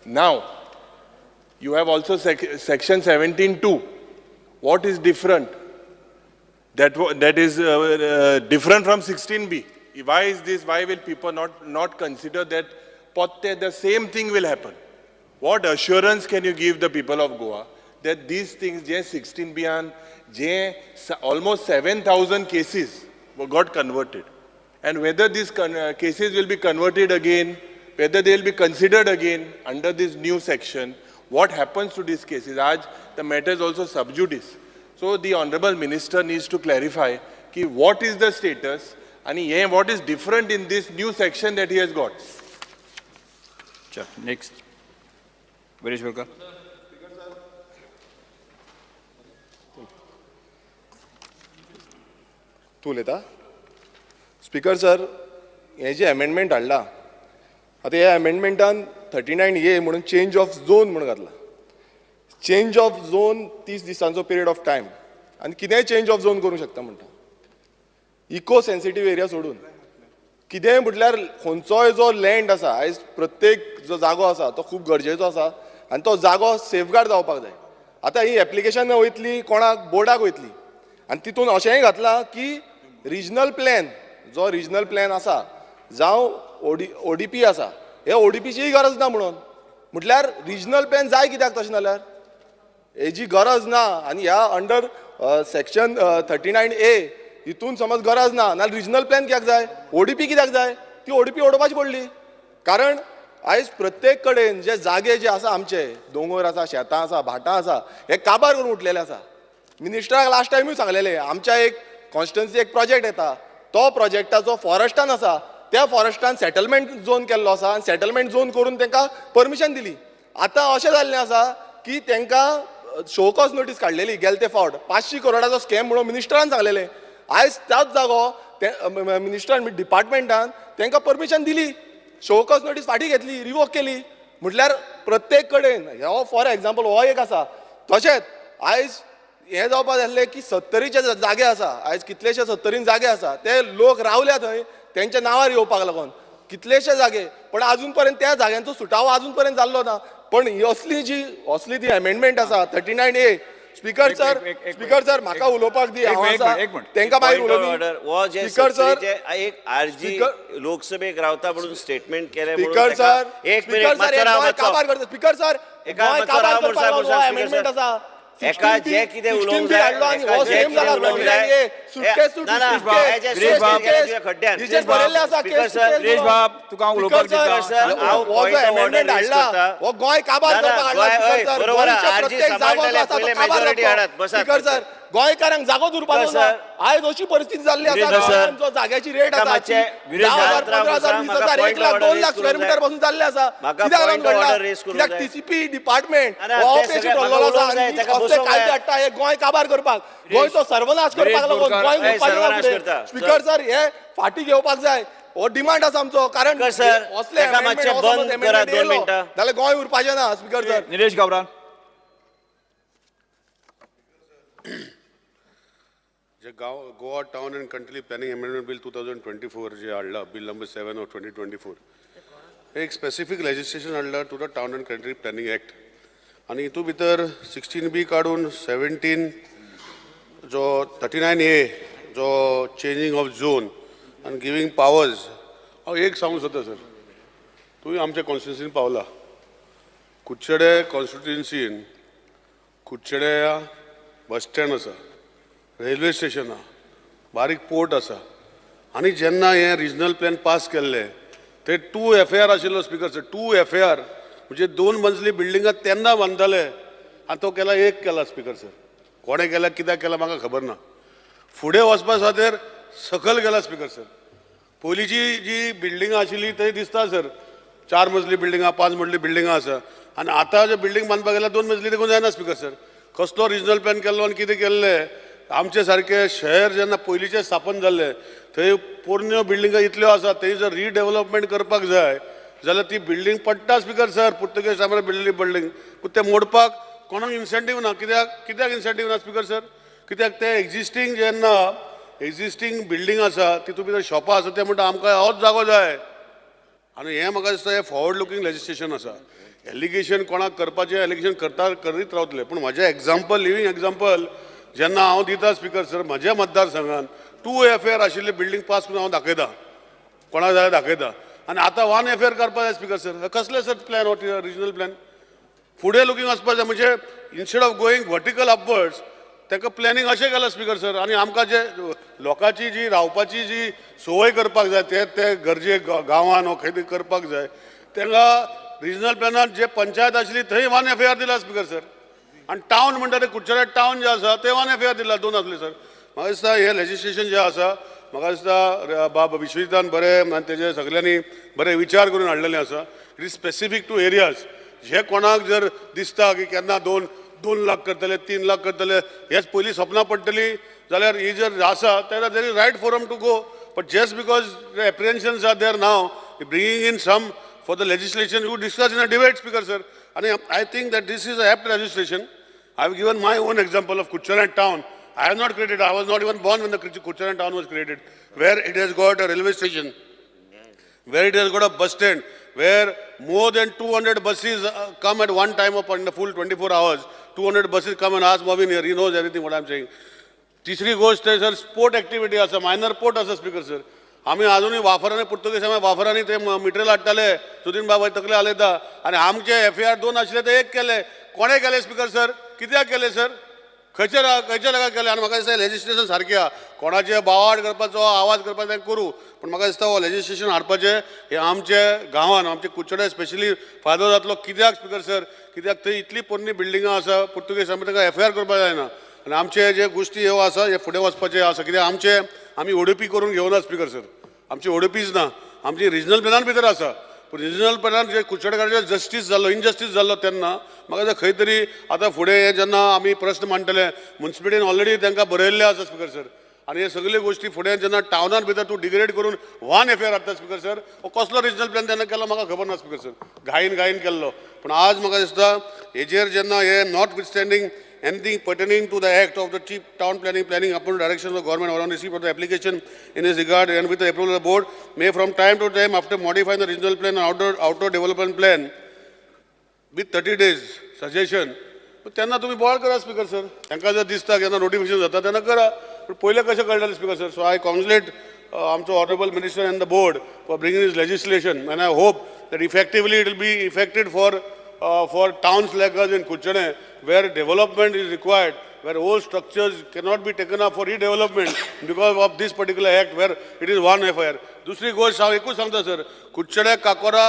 Now, you have also section 17(2). What is different? That is different from 16B. Why is this? Why will people not consider that the same thing will happen? What assurance can you give the people of Goa that these things, 16B and almost 7,000 cases got converted, and whether these cases will be converted again, whether they will be considered again under this new section, what happens to these cases? The matter is also sub judice. So the Honorable Minister needs to clarify what is the status and what is different in this new section that he has got. Sure. Next. Viresh Volkar. तू उलयता? Speaker sir, हे जे amendment हाडला, आता ह्या अमेंडमेंटान 39A म्हणून change of zone म्हणून घातला. Change of zone 30 दिसांचो पिरियड ऑफ टायम, आनी कितेंय चेंज ऑफ झोन करूंक शकता म्हणटा. इको सेन्सिटीव एरिया सोडून कितेंय म्हटल्यार खंयचोय जो लँड आसा, आयज प्रत्येक जो जागो आसा तो खूब गरजेचो आसा आनी तो जागो सेफगार्ड जावपाक जाय. आतां ही एप्लिकेशन वयतली कोणाक बोर्डाक वयतली आनी तितून अशेंय घातलां की रिजनल प्लॅन, जो रिजनल प्लॅन आसा जावं ओडीपी आसा, हे ओडीपीचीय गरज ना म्हणून. म्हटल्यार रिजनल प्लॅन जाय कित्याक तशें जाल्यार हेजी गरज ना. आनी ह्या अंडर सेक्शन 39A हितून समज गरज ना नाल्यार रिजनल प्लॅन कित्याक जाय, ओडीपी कित्याक जाय? ती ओडीपी ओडपाची पडली. कारण आयज प्रत्येक कडेन जे जागे जे आसा आमचे, दोंगर आसा, शेतां आसा, भाटां आसा, हे काबार करून उठलेले आसा. मिनिस्टराक लास्ट टायमूय सांगलेले, आमच्या एक कॉन्स्टिट्युन्सी एक प्रोजेक्ट येता, तो प्रोजेक्टाचो फॉरेस्टान आसा, त्या फॉरेस्टान सेटलमेंट झोन केल्लो आसा आनी सेटलमेंट झोन करून तांकां परमिशन दिली. आतां अशें जाल्लें आसा की तांकां शो कॉज नोटीस काडलेली गेले ते फावट 500 करोडाचो स्कॅम म्हणून मिनिस्टरान सांगलेलें. आयज त्याच जागो मिनिस्टरान डिपार्टमेंटान तांकां परमिशन दिली, शो कॉज नोटीस फाटीं घेतली, रिवोक केली. म्हटल्यार प्रत्येक कडेन हो फॉर एग्जाम्पल हो एक आसा. तशेंच आयज हें जावपाक जाल्लें की 70चे जागे आसा, आयज कितलेशे 70 जागे आसा, ते लोक रावल्या थंय तेंच्या नांवार येवपाक लागून कितलेशे जागे, पण अजून पर्यंत त्या जाग्यांचो सुटावो अजून पर्यंत जाल्लो ना. पण ही असली ती अमेंडमेंट आसा 39A. स्पीकर सर म्हाका उलोवपाक दी, तांकां मागीर उलोवं. स्पीकर सर, एक आरजी लोकसभेक रावता म्हणून स्टेटमेंट केले. स्पीकर सर, काबार करता. स्पीकर सर, अमेंडमेंट आसा. एका जे कितें उलोवंक जाय, गोंय काबार सर, गोंयकारांक जागो उरपाचो ना. आयज अशी परिस्थिती जाल्ली आसा, जो जाग्याची रेट आसा 10,000, 15,000, 20,000, 1 लाख 2 लाख स्क्वेअर मिटर पासून जाल्ले आसा. कित्याक लागून घडला? कित्याक TCP डिपार्टमेंट कायदे हाडटा हे गोंय काबार करपाक, गोंयचो सर्वनाश करपाक लागून गोंय उरपाचें. स्पीकर सर, हे फाटीं घेवपाक जाय, हो डिमांड आसा आमचो. कारण असले जाल्यार गोंय उरपाचें ना. Speaker sir. निलेश गावरान. जे Goa town and country planning amendment bill 2024 जे हाडला, बिल नंबर 7 ऑफ 2024, एक स्पेसिफीक लेजिस्लेशन हाडला to the town and country planning act. आनी हितून भितर 16B काडून 17 जो 39A जो चेंजिंग ऑफ झोन आनी गिवींग पावर्स. हांव एक सांगूंक सोदता सर, तुवें आमच्या कॉन्स्टिट्युन्सीन पावला, कुडचडे कॉन्स्टिट्युन्सीन कुडचडे बस स्टँड आसा, रेल्वे स्टेशन आहा, बारीक पोर्ट आसा. आनी जेन्ना हे रिजनल प्लॅन पास केल्ले ते 2 FAR आशिल्लो. स्पीकर सर, 2 FAR म्हणजे 2 मंजली बिल्डिंगां तेन्ना बांदताले आनी तो केला 1 केला. स्पीकर सर, कोणे केला, कित्याक केला म्हाका खबर ना. फुडें वचपा खातीर सकयल गेला. स्पीकर सर, पयलींची जी बिल्डिंगां आशिल्ली थंय दिसता सर 4 मजली बिल्डिंगां, 5 मजली बिल्डिंगां आसा, आनी आतां जे बिल्डींग बांदपाक गेल्यार 2 मजली देखून जायना. स्पीकर सर, कसलो रिजनल प्लॅन केल्लो आनी कितें केल्लें. आमचे सारके शहर जेन्ना पयलींचे स्थापन जाल्ले थंय पोरण्यो बिल्डिंगां इतल्यो आसा, थंय जर रिडेवलपमेंट करपाक जाय जाल्यार ती बिल्डींग पडटा. स्पीकर सर, पुर्तुगेज टायमार बिल्डली बिल्डींग, पूण ते मोडपाक कोणाक इन्सेंटीव ना. कित्याक इन्सेंटीव ना? स्पीकर सर, कित्याक ते एक्झिस्टींग जेन्ना एक्झिस्टींग बिल्डींग आसा तितून भितर शॉपां आसा, ते म्हणटा आमकां होच जागो जाय. आनी हें म्हाका दिसता हे फॉरवर्ड लुकींग लेजिस्लेशन आसा. एलिगेशन कोणाक करपाचें एलिगेशन करीत रावतले. पूण म्हजें एग्जाम्पल लिव्हींग एग्जाम्पल जेन्ना हांव दिता स्पिकर सर म्हज्या मतदारसंघात 2 FAR आशिल्ली बिल्डींग पास करून हांव दाखयता, कोणाक जाय दाखयता. आनी आतां 1 FAR करपा जाय स्पिकर सर. कसले सर प्लॅन हो रिजनल प्लॅन? फुडें लुकींग वचपा जाय म्हणजे instead of going vertical upwards ताका प्लॅनिंग अशें केलां स्पिकर सर. आनी आमकां जे लोकांची जी रावपाची जी संवय करपाक जाय ते गरजे गांवांत वा खंय तरी करपाक जाय तांकां रिजनल प्लॅनांत जे पंचायत आशिल्ली थंय 1 FAR दिला स्पिकर सर. आनी टावन म्हणटा ते कुडचड्या टावन जे आसा ते 1 FAR दिला, 2 आसले सर. म्हाका दिसता हे लेजिस्लेशन जें आसा म्हाका दिसता बाब विश्वजितान बरें आनी तेजे सगळ्यांनी बरे विचार करून हाडलेलें आसा. It is specific to areas. जे कोणाक जर दिसता की केन्ना 2 लाख करतले 3 लाख करतले हेच पयलीं सपनां पडटली जाल्यार ही जर आसा तेन्ना there is right forum to go. But just because the apprehensions are there now bringing in some for the legislation you discuss in a debate, Speaker sir. And I think that this is a apt legislation. I have given my own example of Kucharan town. I have not created, I was not even born when the Kucharan town was created, where it has got a railway station, where it has got a bus stand, where more than 200 buses come at one time upon the full 24 hours. 200 buses come and ask Bobin here, he knows everything what I am saying. तिसरी गोष्ट आहे sir sport activity आसा, minor port आसा speaker sir. आमी अजूनही वाफरांनी Portuguese वाफरांनी ते मिटरेल हाडटाले, सुदीन बाबा तकले आलयता. आनी आमचे FAR 2 आशिल्ले ते 1 केले. कोणे केले स्पिकर सर? कित्याक केले सर? खंयच्या जाग्यार केले? आनी म्हाका दिसता लेजिस्लेशन सारकें आहा. कोणाचे बावाड करपाचो आवाज करपाचो तें करूं, पूण म्हाका दिसता हो लेजिस्लेशन हाडपाचें हे आमचे गांवांत आमचे कुडचडे स्पेशली फायदो जातलो. कित्याक स्पिकर सर? कित्याक थंय इतली पोरणी बिल्डिंगां आसा पुर्तुगेज तांकां FAR करपाक जायना. आनी आमचे जे गोश्टी ह्यो आसा हे फुडें वचपाचे आसा. कित्याक आमी ओडीपी करून घेवना स्पिकर सर. आमची ओडीपीच ना, आमची रिजनल प्लॅनान भितर आसा. पूण रिजनल प्लॅनान जे कुडचडेकारांचेर जस्टीस जाल्लो इनजस्टीस जाल्लो तेन्ना म्हाका दिसता खंय तरी आतां फुडें हे जेन्ना आमी प्रश्न मांडटले म्युन्सिपालिटीन ऑलरेडी तांकां बरयल्ले आसा स्पिकर सर. आनी हे सगळे गोश्टी फुडें जेन्ना टावनान भितर तूं डिग्रेड करून 1 FAR हाडटा स्पिकर सर, हो कसलो रिजनल प्लॅन तेन्ना केलो म्हाका खबर ना स्पिकर सर. घाईन केल्लो. पूण आज म्हाका दिसता हेजेर जेन्ना हे not विथस्टँडींग anything pertaining to the act of the chief town planning upon direction of the government or on receipt of the application in this regard and with the approval of the board may from time to time after modifying the regional plan and outdoor development plan with 30 days suggestion. त्यांना तुम्ही ball करा speaker sir. तांकां जर दिसता की notification जाता तेन्ना करा. पण पयलें कशें कळटलें स्पिकर सर. सो आय कॉंग्रेचुलेट आमचो honourable minister end the board for bringing this legislation end I hope that effectively it will be effected for towns like us in Kuchane, where development is required, where old structures cannot be taken up for redevelopment because of this particular act, where it is 1 FAR. दुसरी गोष्ट हांव एकूच सांगता sir, Kudchade काकोरा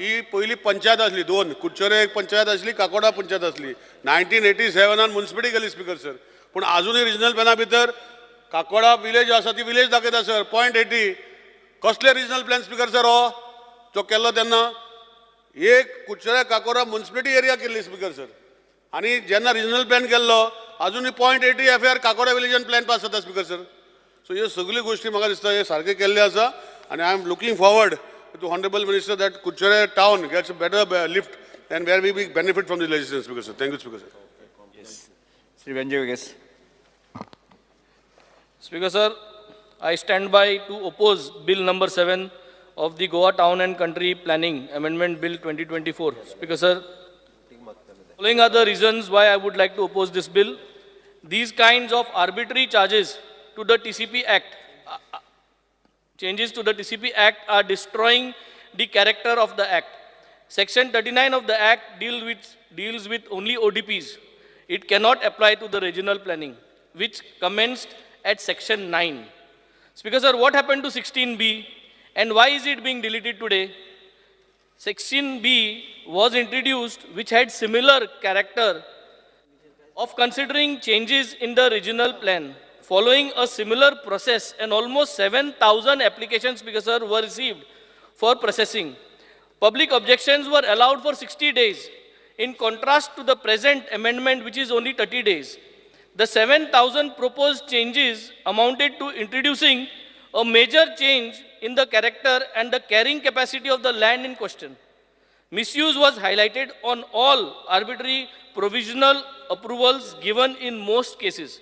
ही पयली पंचायत आसली 2. कुडचडे एक पंचायत आसली, काकोडा पंचायत आसली. 1987 म्युन्सिपालिटी गेली स्पिकर सर. पूण अजूनही रिजनल प्लॅना भितर काकोडा विलेज आसा ती विलेज दाखयता सर. 0.80 कसले रिजनल प्लॅन स्पिकर सर हो जो केल्लो तेन्ना? एक कुडचड्या काकोरा म्युन्सिपालिटी एरिया केल्ली स्पिकर सर. आनी जेन्ना रिजनल प्लॅन केल्लो अजूनही 0.80 FAR काकोडा विलेजान प्लॅन पास जाता स्पिकर सर. सो ह्यो सगळ्यो गोश्टी म्हाका दिसता हे सारके केल्ले आसा. आनी I am looking forward to honourable minister that Kudchade town gets a better lift and where we be benefit from this legislation speaker sir. Thank you speaker sir. Shri Venjagages. Speaker sir, I stand by to oppose Bill number 7 of the Goa Town and Country Planning Amendment Bill 2024. Speaker sir, following are the reasons why I would like to oppose this bill. These kinds of arbitrary charges to the TCP Act, changes to the TCP Act are destroying the character of the Act. Section 39 of the Act deals with only ODPs. It cannot apply to the regional planning, which commenced at Section 9. Speaker sir, what happened to 16B? And why is it being deleted today? Section B was introduced which had similar character of considering changes in the regional plan. Following a similar process and almost 7,000 applications, Speaker sir, were received for processing. Public objections were allowed for 60 days in contrast to the present amendment which is only 30 days. The 7,000 proposed changes amounted to introducing a major change in the character and the carrying capacity of the land in question. Misuse was highlighted on all arbitrary provisional approvals given in most cases.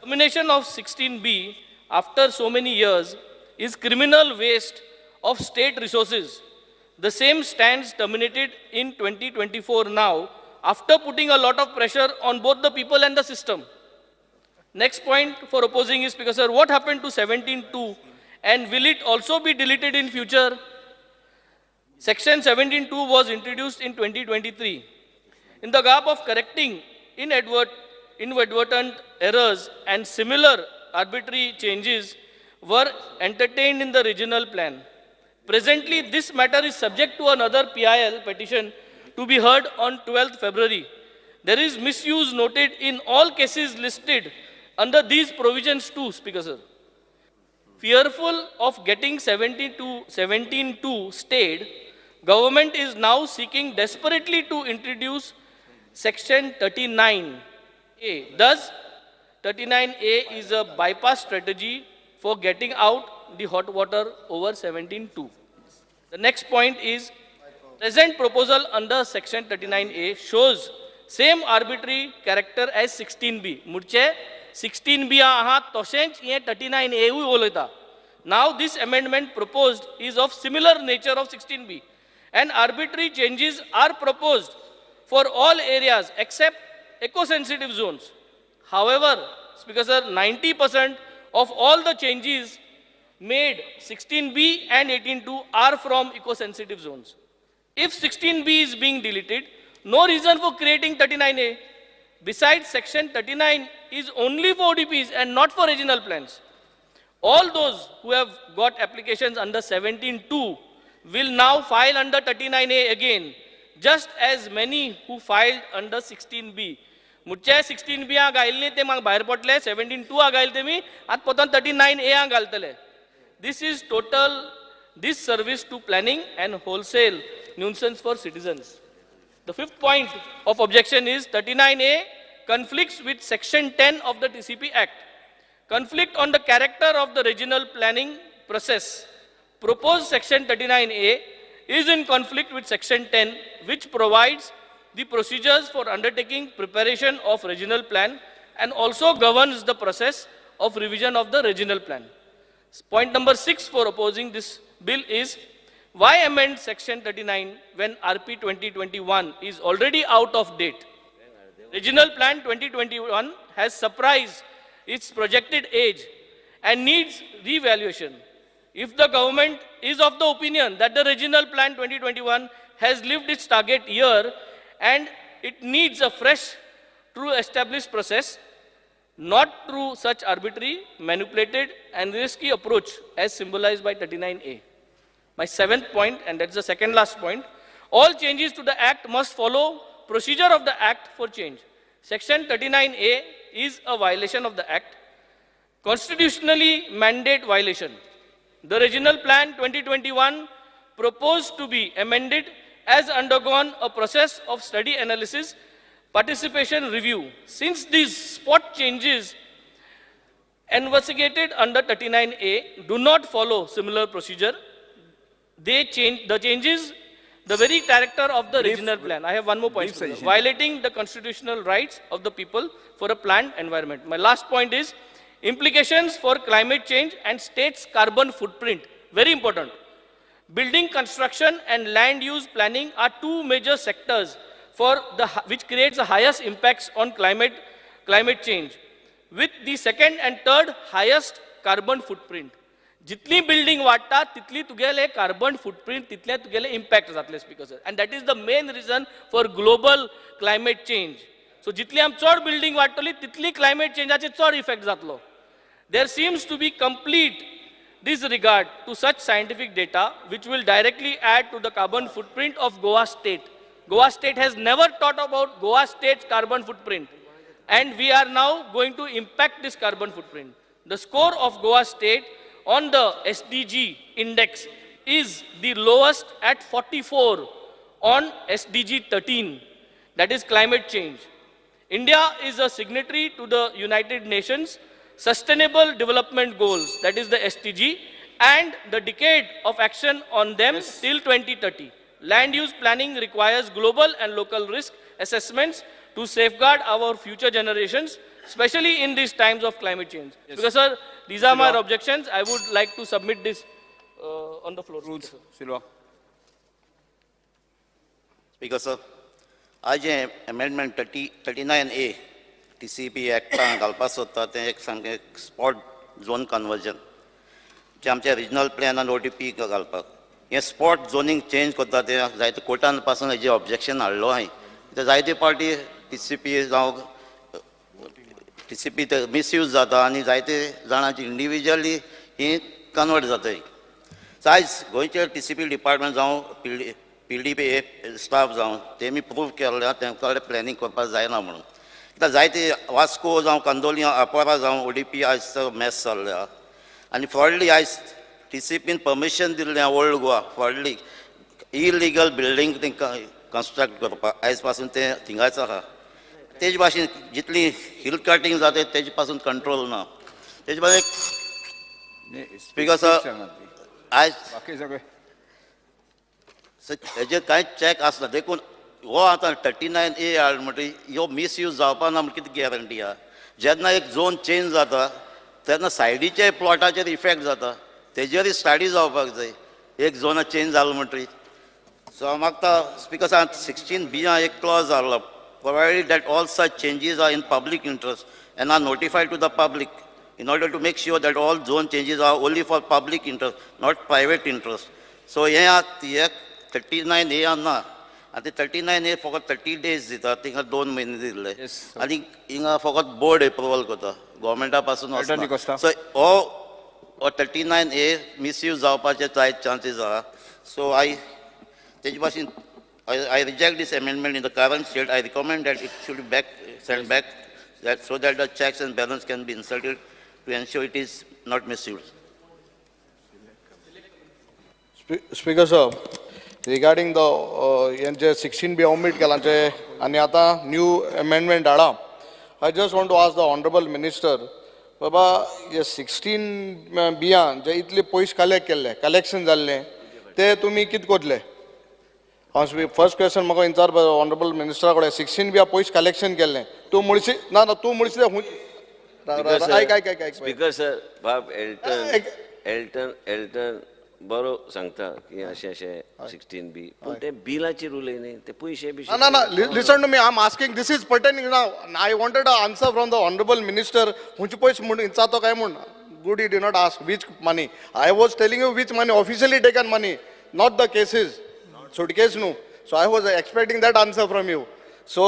Termination of 16B after so many years is criminal waste of state resources. The same stands terminated in 2024 now, after putting a lot of pressure on both the people and the system. Next point for opposing is, Speaker Sir, what happened to 17.2 and will it also be deleted in future? Section 17.2 was introduced in 2023. In the gap of correcting inadvertent errors and similar arbitrary changes were entertained in the regional plan. Presently, this matter is subject to another PIL petition to be heard on 12th February. There is misuse noted in all cases listed under these provisions too, Speaker Sir. Fearful of getting 17.2 stayed, government is now seeking desperately to introduce Section 39A. Thus, 39A is a bypass strategy for getting out the hot water over 17.2. The next point is, present proposal under Section 39A shows same arbitrary character as 16B. Murche 16B aha toshench ye 39A hu boleta. Now this amendment proposed is of similar nature of 16B, and arbitrary changes are proposed for all areas except eco-sensitive zones. However, Speaker Sir, 90% of all the changes made 16B and 18.2 are from eco-sensitive zones. If 16B is being deleted, no reason for creating 39A. Besides, Section 39 is only for ODPs and not for regional plans. All those who have got applications under 17.2 will now file under 39A again, just as many who filed under 16B. मुझे 16B आ गायले ते माग बाहेर पडले 17.2 आ गायले मी आत पोतान 39A आ घालतले. This is total disservice to planning and wholesale nuisance for citizens. The fifth point of objection is 39A conflicts with Section 10 of the TCP Act. Conflict on the character of the regional planning process. Proposed Section 39A is in conflict with Section 10, which provides the procedures for undertaking preparation of regional plan and also governs the process of revision of the regional plan. Point number 6 for opposing this bill is, why amend Section 39 when RP 2021 is already out of date? Regional Plan 2021 has surpassed its projected age and needs revaluation. If the government is of the opinion that the Regional Plan 2021 has lived its target year and it needs a fresh, true established process, not through such arbitrary, manipulated and risky approach as symbolized by 39A. My seventh point, and that's the second last point, all changes to the Act must follow procedure of the Act for change. Section 39A is a violation of the Act, constitutionally mandate violation. The Regional Plan 2021 proposed to be amended has undergone a process of study analysis, participation review. Since these spot changes investigated under 39A do not follow similar procedure, they change the changes the very character of the regional plan. I have one more point. Violating the constitutional rights of the people for a planned environment. My last point is implications for climate change and state's carbon footprint. Very important. Building construction and land use planning are two major sectors which creates the highest impacts on climate change, with the second and third highest carbon footprint. Jitli building वाढता तितली तुगेले carbon footprint तितले तुगेले impact जातले Speaker Sir, and that is the main reason for global climate change. So jitli am चड building वाढतली तितली climate change आचे चड effect जातलो. There seems to be complete disregard to such scientific data which will directly add to the carbon footprint of Goa state. Goa state has never thought about Goa state's carbon footprint, and we are now going to impact this carbon footprint. The score of Goa state on the SDG index is the lowest at 44 on SDG 13, that is climate change. India is a signatory to the United Nations Sustainable Development Goals, that is the SDG, and the decade of action on them till 2030. Land use planning requires global and local risk assessments to safeguard our future generations, especially in these times of climate change. Because, sir, these are my objections. I would like to submit this on the floor. Rules, Silva. Speaker sir, आज amendment 39A TCP Act घालपाक सोदता तें एक सामकें spot zone conversion जे आमच्या regional plan आनी OTP घालपाक हें स्पॉट झोनींग चेंज करता तें जायते कोर्टान पासून हेजें ऑब्जेक्शन हाडलो हांवें ते जायते पार्टी TCP जावं TCP मिसयूज जाता आनी जायते जाणांची इंडिविज्युअली ही कन्वर्ट जाताय. आयज गोंयचे TCP डिपार्टमेंट जावं PDP स्टाफ जावं तेमी प्रूव केल्ल्या तेंका कडेन प्लॅनिंग करपाक जायना म्हणून आतां जायते वास्को जावं कांदोलिया आपोरा जावं ODP आयज मॅस चल्ल्या आनी फ्रॉडली आयज TCPन परमिशन दिल्लें ओल्ड गोवा फ्रॉडली इलिगल बिल्डींग तेंकां कन्स्ट्रक्ट करपाक आयज पासून तें थिंगाच आहा तेजे भाशेन जितली हिल कटिंग जाता तेजे पासून कंट्रोल ना तेजे भाशेन स्पीकर सर आयज बाकी सगळे हेजे कांयच चॅक आसना देखून हो आतां 39A हाड म्हणटरी ह्यो मिसयूज जावपा ना म्हण कितें गॅरंटी आहा जेन्ना एक झोन चेंज जाता तेन्ना सायडीचे प्लॉटाचेर इफेक्ट जाता तेजेरूय स्टडी जावपाक जाय एक झोन चेंज जालो म्हणटरी सो हांव मागता स्पीकर सर 16B एक क्लॉज हाडला provided that all such changes are in public interest and are notified to the public in order to make sure that all zone changes are only for public interest, not private interest. So, here 39A na, and 39A for 30 days dita, tinga 2 महिने दिले. Yes, sir. आणि इंगा फकत board approval करता, government पासून Attorney Costa. So, all 39A misuse जावपाचे chances are. So, तेजे भाशेन I reject this amendment in the current state. I recommend that it should be sent back so that the checks and balance can be inserted to ensure it is not misused. Speaker sir, regarding the 16B omit केलांचे आणि आता new amendment Hada, I just want to ask the honorable minister, बाबा हे 16B जे इतले पयशे collect केल्ले, collection जाल्ले, ते तुम्ही कित कोतले? फर्स्ट क्वेश्चन म्हाका इंचार ऑनरेबल मिनिस्टरा कडेन 16B पयशे कलेक्शन केल्ले तूं म्हणशी ना तूं म्हणशी स्पीकर सर बाब एल्टन बरो सांगता की अशें 16B पूण ते बिलाची रूल न्ही ते पयशे बी ना listen to me I am asking this is pertaining now I wanted a answer from the honourable minister हुंचे पयशे म्हण इंचा तो काय म्हण good you do not ask which money I was telling you which money officially taken money not the cases suitcase no. So I was expecting that answer from you. So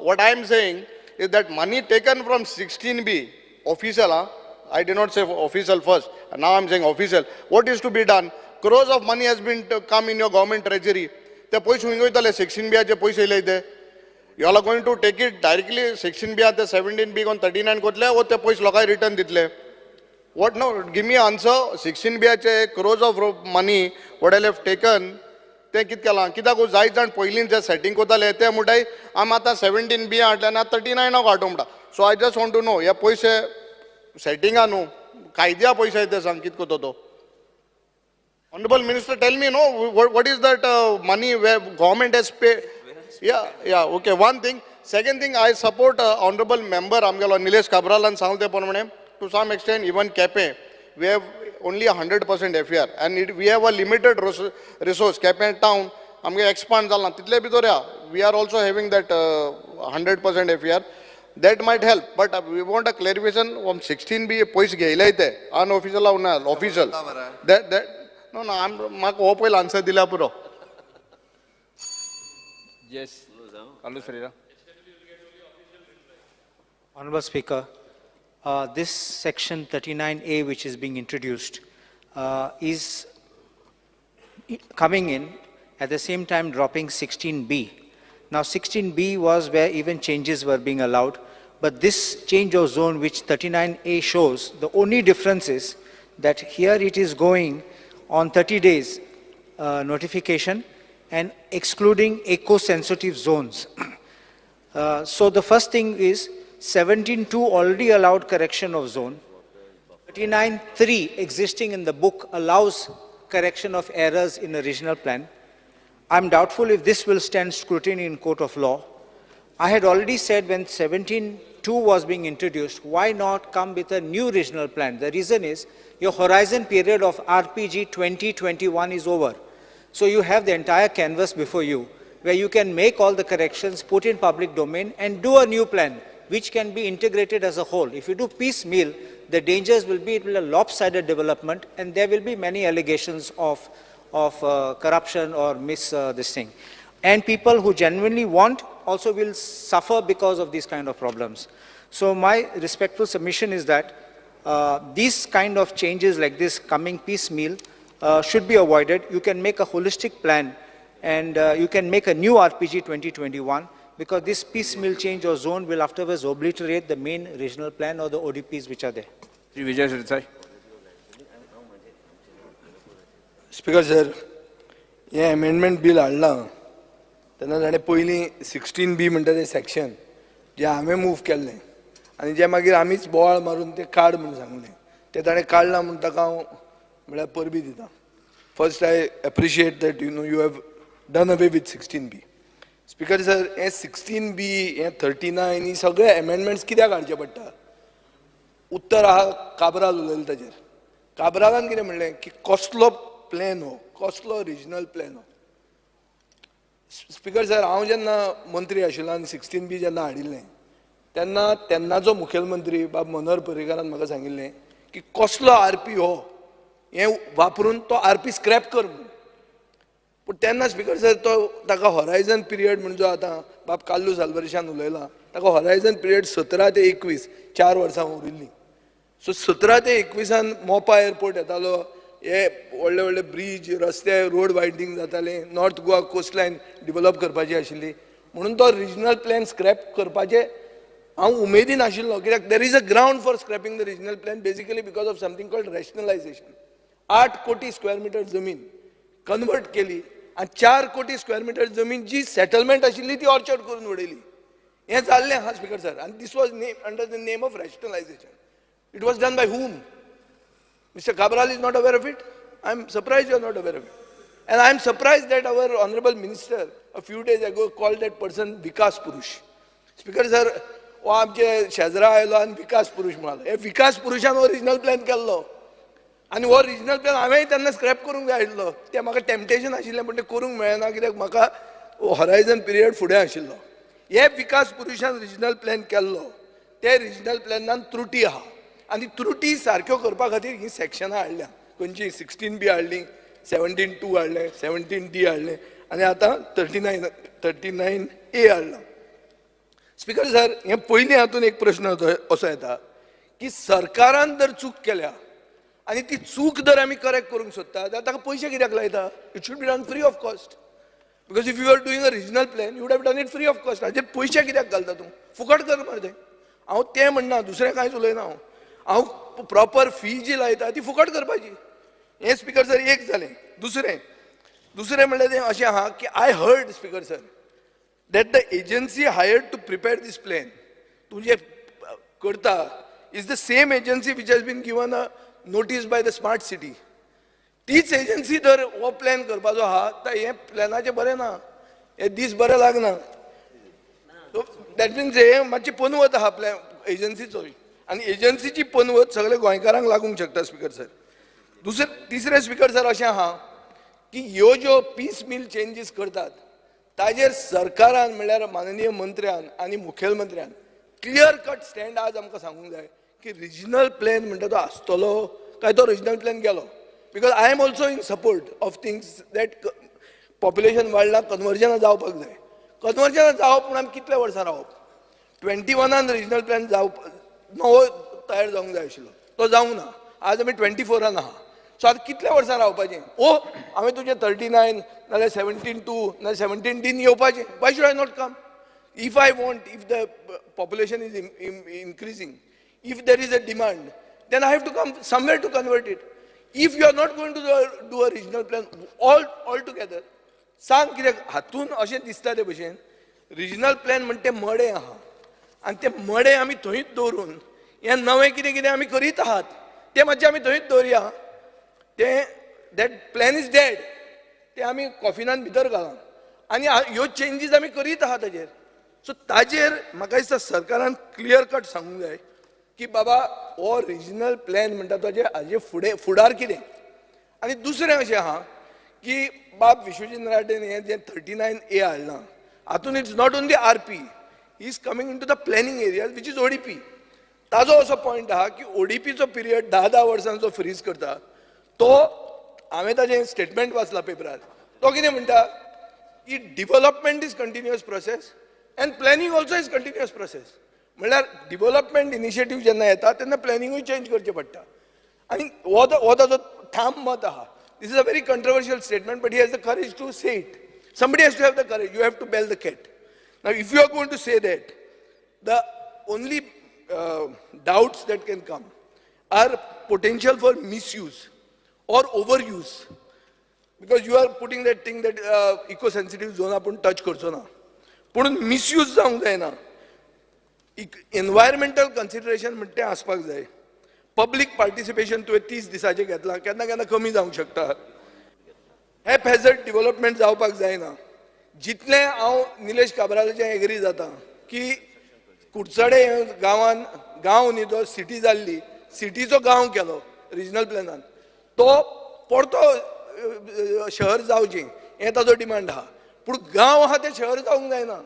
what I am saying is that money taken from 16B official, I did not say official first, and now I am saying official. What is to be done? Crores of money has been come in your government treasury. The poise hungo itale 16B je poise ile ide. You all are going to take it directly 16B at the 17B on 39 kotle or the poise lokai return ditle. What no? Give me an answer. 16B je crores of money what I have taken. ते कित केलां कित्याक जायत जाण पयलीं जे setting कोताले ते म्हणटाय आम आतां 17B हाडले आनी 39 हाडूं म्हणटा so I just want to know हे पयशे सेटिंगा न्हू कायद्या पयशे ते सांग कित कोतो तो honourable minister tell me no what is that money way government has pay या okay one thing second thing I support honourable member आमगेलो निलेश काब्रालान सांगले ते प्रमाणे to some extent even Quepem we have only 100% FAR and we have a limited resource Cape town amge expand jalna title bhitor we are also having that 100% FAR that might help but we want a clarification from 16B poise geila ite unofficial una official that no I'm mak opil answer dila puro Yes, Carlos Ferreira. Honorable Speaker, this section 39A which is being introduced is coming in at the same time dropping 16B. Now 16B was where even changes were being allowed, but this change of zone which 39A shows, the only difference is that here it is going on 30 days notification and excluding eco-sensitive zones. So the first thing is 17.2 already allowed correction of zone. 39.3 existing in the book allows correction of errors in a regional plan. I'm doubtful if this will stand scrutiny in court of law. I had already said when 17.2 was being introduced, why not come with a new regional plan? The reason is your horizon period of RPG 2021 is over. So you have the entire canvas before you. where you can make all the corrections, put in public domain, and do a new plan, which can be integrated as a whole. If you do piecemeal, the dangers will be it will be a lopsided development, and there will be many allegations of corruption or this thing. And people who genuinely want also will suffer because of these kind of problems. So my respectful submission is that these kind of changes like this coming piecemeal should be avoided. You can make a holistic plan, and you can make a new RPG 2021, because this piecemeal change or zone will afterwards obliterate the main regional plan or the ODPs which are there. Shri Vijay Sirsai. Speaker sir, हे amendment bill हाडला तेन्ना ताणें पयलीं 16B म्हणटा तें section जें हांवें move केल्लें आनी जें मागीर आमीच बोवाळ मारून तें काड म्हणून सांगलें, तें ताणें काडलां म्हणून ताका हांव म्हळ्यार परबी दितां. First I appreciate that you have done away with 16B. Speaker sir, हे 16B, हे 39 ही सगळे अमेंडमेंट्स कित्याक हाडचे पडटा? उत्तर आहा काबराल उलयलें ताजेर. काबरालान कितें म्हणलें की कसलो प्लॅन हो, कसलो रिजनल प्लॅन हो. स्पीकर सर, हांव जेन्ना मंत्री आशिल्लो आनी 16B जेन्ना हाडिल्लें तेन्ना तेन्नाचो मुखेलमंत्री बाब मनोहर पर्रीकारान म्हाका सांगिल्लें की कसलो RP हो, हें वापरून तो RP स्क्रॅप कर म्हणून. पूण तेन्ना स्पीकर सर ताका हॉरायझन पिरियड म्हणजे जो आतां बाब काल्लू सालवर्शान उलयला, ताका हॉरायझन पिरियड 17 ते 21 4 वर्सां उरिल्लीं. सो 17 ते 21 मोपा एअरपोर्ट येतालो, हे व्हडले व्हडले ब्रिज, रस्ते, रोड वायडनींग जाताले, north Goa coast line develop करपाची आशिल्ली, म्हणून तो रिजनल प्लॅन स्क्रॅप करपाचे हांव उमेदीन आशिल्लो. कित्याक there is a ground for scrapping the regional plan basically because of something called rationalisation. 8 कोटी स्क्वेअर मिटर जमीन कन्वर्ट केली आनी 4 कोटी स्क्वेअर मिटर जमीन जी सेटलमेंट आशिल्ली ती ऑर्चर्ड करून उडयली. हें जाल्लें आहा स्पीकर सर, आनी this was under the name of rationalisation. It was done by whom? Mr. Cabral is not aware of it. I am surprised you are not aware of it. And I am surprised that our honorable minister a few days ago called that person Vikas Purush. Speaker sir, हो आमचे शेजरा आयलो आनी विकास पुरुष म्हणालो. हे विकास पुरुषान हो regional plan केल्लो आनी हो रिजनल प्लॅन हांवेंय तेन्ना स्क्रॅप करूंक जाय आशिल्लो. तें म्हाका टेम्पटेशन आशिल्लें पण तें करूंक मेळना, कित्याक म्हाका हॉरायझन पिरियड फुडें आशिल्लो. हे विकास पुरुषान रिजनल प्लॅन केल्लो, ते रिजनल प्लॅनान त्रुटी आहा आनी त्रुटी सारक्यो करपा खातीर ही सेक्शनां हाडल्या. खंयची 16B हाडली, 17(2) हाडलें, 17D हाडलें आनी आतां 39A हाडला. स्पीकर सर, हे पयलीं हातून एक प्रश्न असो येता की सरकारान जर चूक केल्या आनी ती चूक जर आमी करेक्ट करूंक सोदता जाल्यार ताका पयशे कित्याक लायता? It should be done free of cost. Because if you are doing a regional plan you would have done it free of cost. हाजेर पयशे कित्याक घालता तूं? फुकट कर मरे तें. हांव तें म्हणना, दुसरें कांयच उलयना. हांव प्रॉपर फी जी लायता ती फुकट करपाची. हें स्पीकर सर एक जालें. दुसरें म्हणल्यार तें अशें आहा की I heard speaker sir that the agency hired to prepare this plan, तूं जे करता, is the same agency which has been given a notice by the smart city. तीच एजन्सी जर हो प्लॅन करपाचो आहा तर हे प्लॅनाचें बरें ना, हे दीस बरें लागना. दॅट मिन्स हे मातशी पनवत आहा प्लॅन एजन्सीचो, आनी एजन्सीची पनवत सगळे गोंयकारांक लागूंक शकता स्पीकर सर. तिसरें स्पीकर सर अशें आहा की ह्यो ज्यो पीस मिल चेंजीस करतात ताजेर सरकारान म्हणल्यार माननीय मंत्र्यान आनी मुखेलमंत्र्यान क्लियर कट स्टँड आज आमकां सांगूंक जाय की रिजनल प्लॅन म्हणटा तो आसतलो काय तो रिजनल प्लॅन गेलो. Because I am also in support of things that population वाडला, कन्वर्जनां जावपाक जाय. कन्वर्जनां जावप पूण आमी कितले वर्सां रावप? 21 रिजनल प्लॅन नवो तयार जावंक जाय आशिल्लो, तो जावंक ना. आज आमी 24 आहा. सो आतां कितले वर्सां रावपाचें? हांवें तुजें 39 नाल्यार 17(2) नाल्यार 17D येवपाचें. Why should I not come? If I want, if the population is increasing, if there is a demand, then I have to come somewhere to convert it. If you are not going to do a regional plan all together, सांग कित्याक हातून अशें दिसता ते भशेन regional plan म्हणटा तें मडें आहा आनी तें मडें आमी थंयच दवरून हें नवें कितें कितें आमी करीत आहात तें मातशें आमी थंयच दवरया. दॅट प्लॅन इज डेड, ते आमी कॉफिनान भितर घाला आनी ह्यो चेंजीस आमी करीत आहात ताजेर. सो ताजेर म्हाका दिसता सरकारान क्लियर कट सांगूंक जाय की बाबा हो रिजनल प्लॅन म्हणटा तो हाजे फुडार कितें. आनी दुसरें अशें आहा की बाब विश्वजित राटेन हे जे 39A हाडलां हातून it's not only RP he is coming in to the planning area which is ODP. ताजो असो पॉयंट आहा की ओडीपीचो पिरियड 10 वर्सांचो फ्रीज करता तो हांवें ताजें स्टेटमेंट वाचलां पेपरार. तो कितें म्हणटा की development is continuous process and planning also is continuous process. म्हणल्यार डिव्हलपमेंट इनिशिएटीव जेन्ना येता तेन्ना प्लॅनिंगूय चेंज करचें पडटा. आनी हो ताजो ठाम मत आहा. This is a very controversial statement, but he has the courage to say it. Somebody has to have the courage. You have to bail the cat. Now, if you are going to say that, the only doubts that can come are potential for misuse or overuse. Because you are putting that thing that eco-sensitive zone आपण touch करचो ना. पण misuse जावंक जायना. Environmental consideration म्हणटे आसपाक जाय. Public participation तुवें 30 दिसाचें घेतलां केन्ना केन्ना कमी जावंक शकता. हॅप हॅझर्ड डिव्हलपमेंट जावपाक जायना. जितलें हांव निलेश काब्रालाचें एग्री जाता की कुडचडे गांवान गांव न्ही तो सिटी जाल्ली सिटीचो गांव केलो रिजनल प्लॅनान तो परतो शहर जावचें हें ताजो डिमांड आहा. पूण गांव आहा तें शहर जावंक जायना.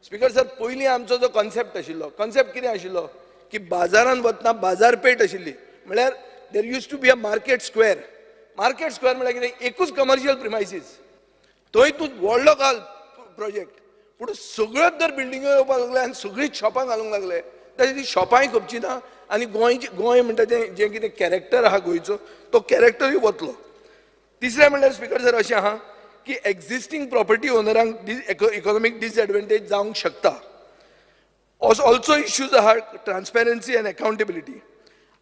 स्पिकर सर पयलीं आमचो जो कॉन्सेप्ट आशिल्लो कॉन्सेप्ट कितें आशिल्लो की बाजारान वतना बाजारपेठ आशिल्ली. म्हळ्यार there use to be a market square. Market square म्हळ्यार कितें एकूच कमर्शियल प्रिमायसीस थंय तूं व्हडलो घाल प्रोजेक्ट पूण सगळ्योच जर बिल्डिंगो येवपाक लागले आनी सगळींच शॉपां घालूंक लागले जाल्यार ती शॉपांय खपची ना आनी गोंय म्हणटा तें जें कितें कॅरेक्टर आहा गोंयचो तो कॅरेक्टरूय वतलो. तिसरें म्हणल्यार स्पिकर सर अशें आहा की एक्झिस्टींग प्रॉपर्टी ओनरांक इकॉनॉमीक डिसएडवांटेज जावंक शकता. ऑल्सो इश्यूज आहा ट्रान्सपेरन्सी अँड अकाउंटेबिलिटी.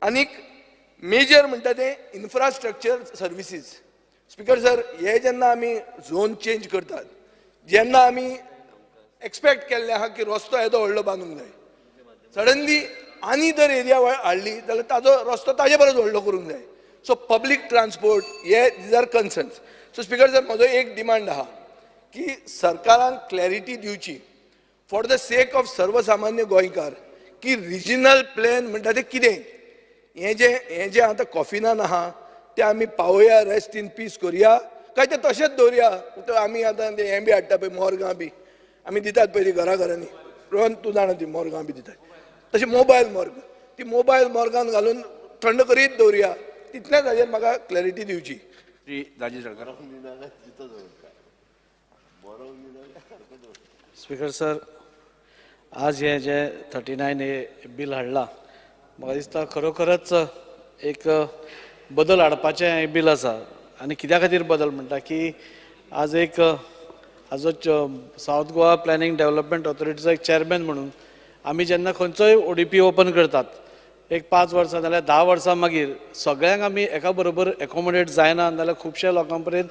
आनीक मेजर म्हणटा तें इन्फ्रास्ट्रक्चर सर्विसीस. स्पिकर सर हे जेन्ना आमी झोन चेंज करतात जेन्ना आमी एक्सपेक्ट केल्लें आहा की रस्तो येदो व्हडलो बांदूंक जाय सडनली आनी जर एरिया हाडली जाल्यार ताजो रस्तो ताजे परस व्हडलो करूंक जाय. सो पब्लीक ट्रान्सपोर्ट हे these are concerns. So speaker sir म्हजो एक डिमांड आहा की सरकारान क्लॅरिटी दिवची फॉर द सेक ऑफ सर्वसामान्य गोंयकार की रिजनल प्लॅन म्हणटा तें कितें. हें जें आतां कॉफिनान आहा तें आमी पावोया रेस्ट इन पीस करुया काय तें तशेंच दवरुया. आमी आतां तें हें बी हाडटा पळय मोरगां बी आमी दितात पळय ती घरांनी रोहन तूं जाणा ती मोरगां बी दितात तशें मोबायल मोर्ग ती मोबायल मोर्गान घालून थंड करीत दवरुया. तितलेंच हाजेर म्हाका क्लॅरिटी दिवची. श्री राजेश जळकार. स्पीकर सर आज हे जे 39A बील हाडला म्हाका दिसता खरोखरच एक बदल हाडपाचें हें बील आसा. आनी कित्या खातीर बदल म्हणटा की आज एक हाजो सावथ गोवा प्लॅनिंग डेव्हलपमेंट ऑथॉरिटीचो एक चेअरमॅन म्हणून आमी जेन्ना खंयचोय ओडीपी ओपन करतात एक 5 वर्सां नाल्यार 10 वर्सां मागीर सगळ्यांक आमी एका बरोबर एकोमोडेट जायना जाल्यार खुबश्या लोकां पर्यंत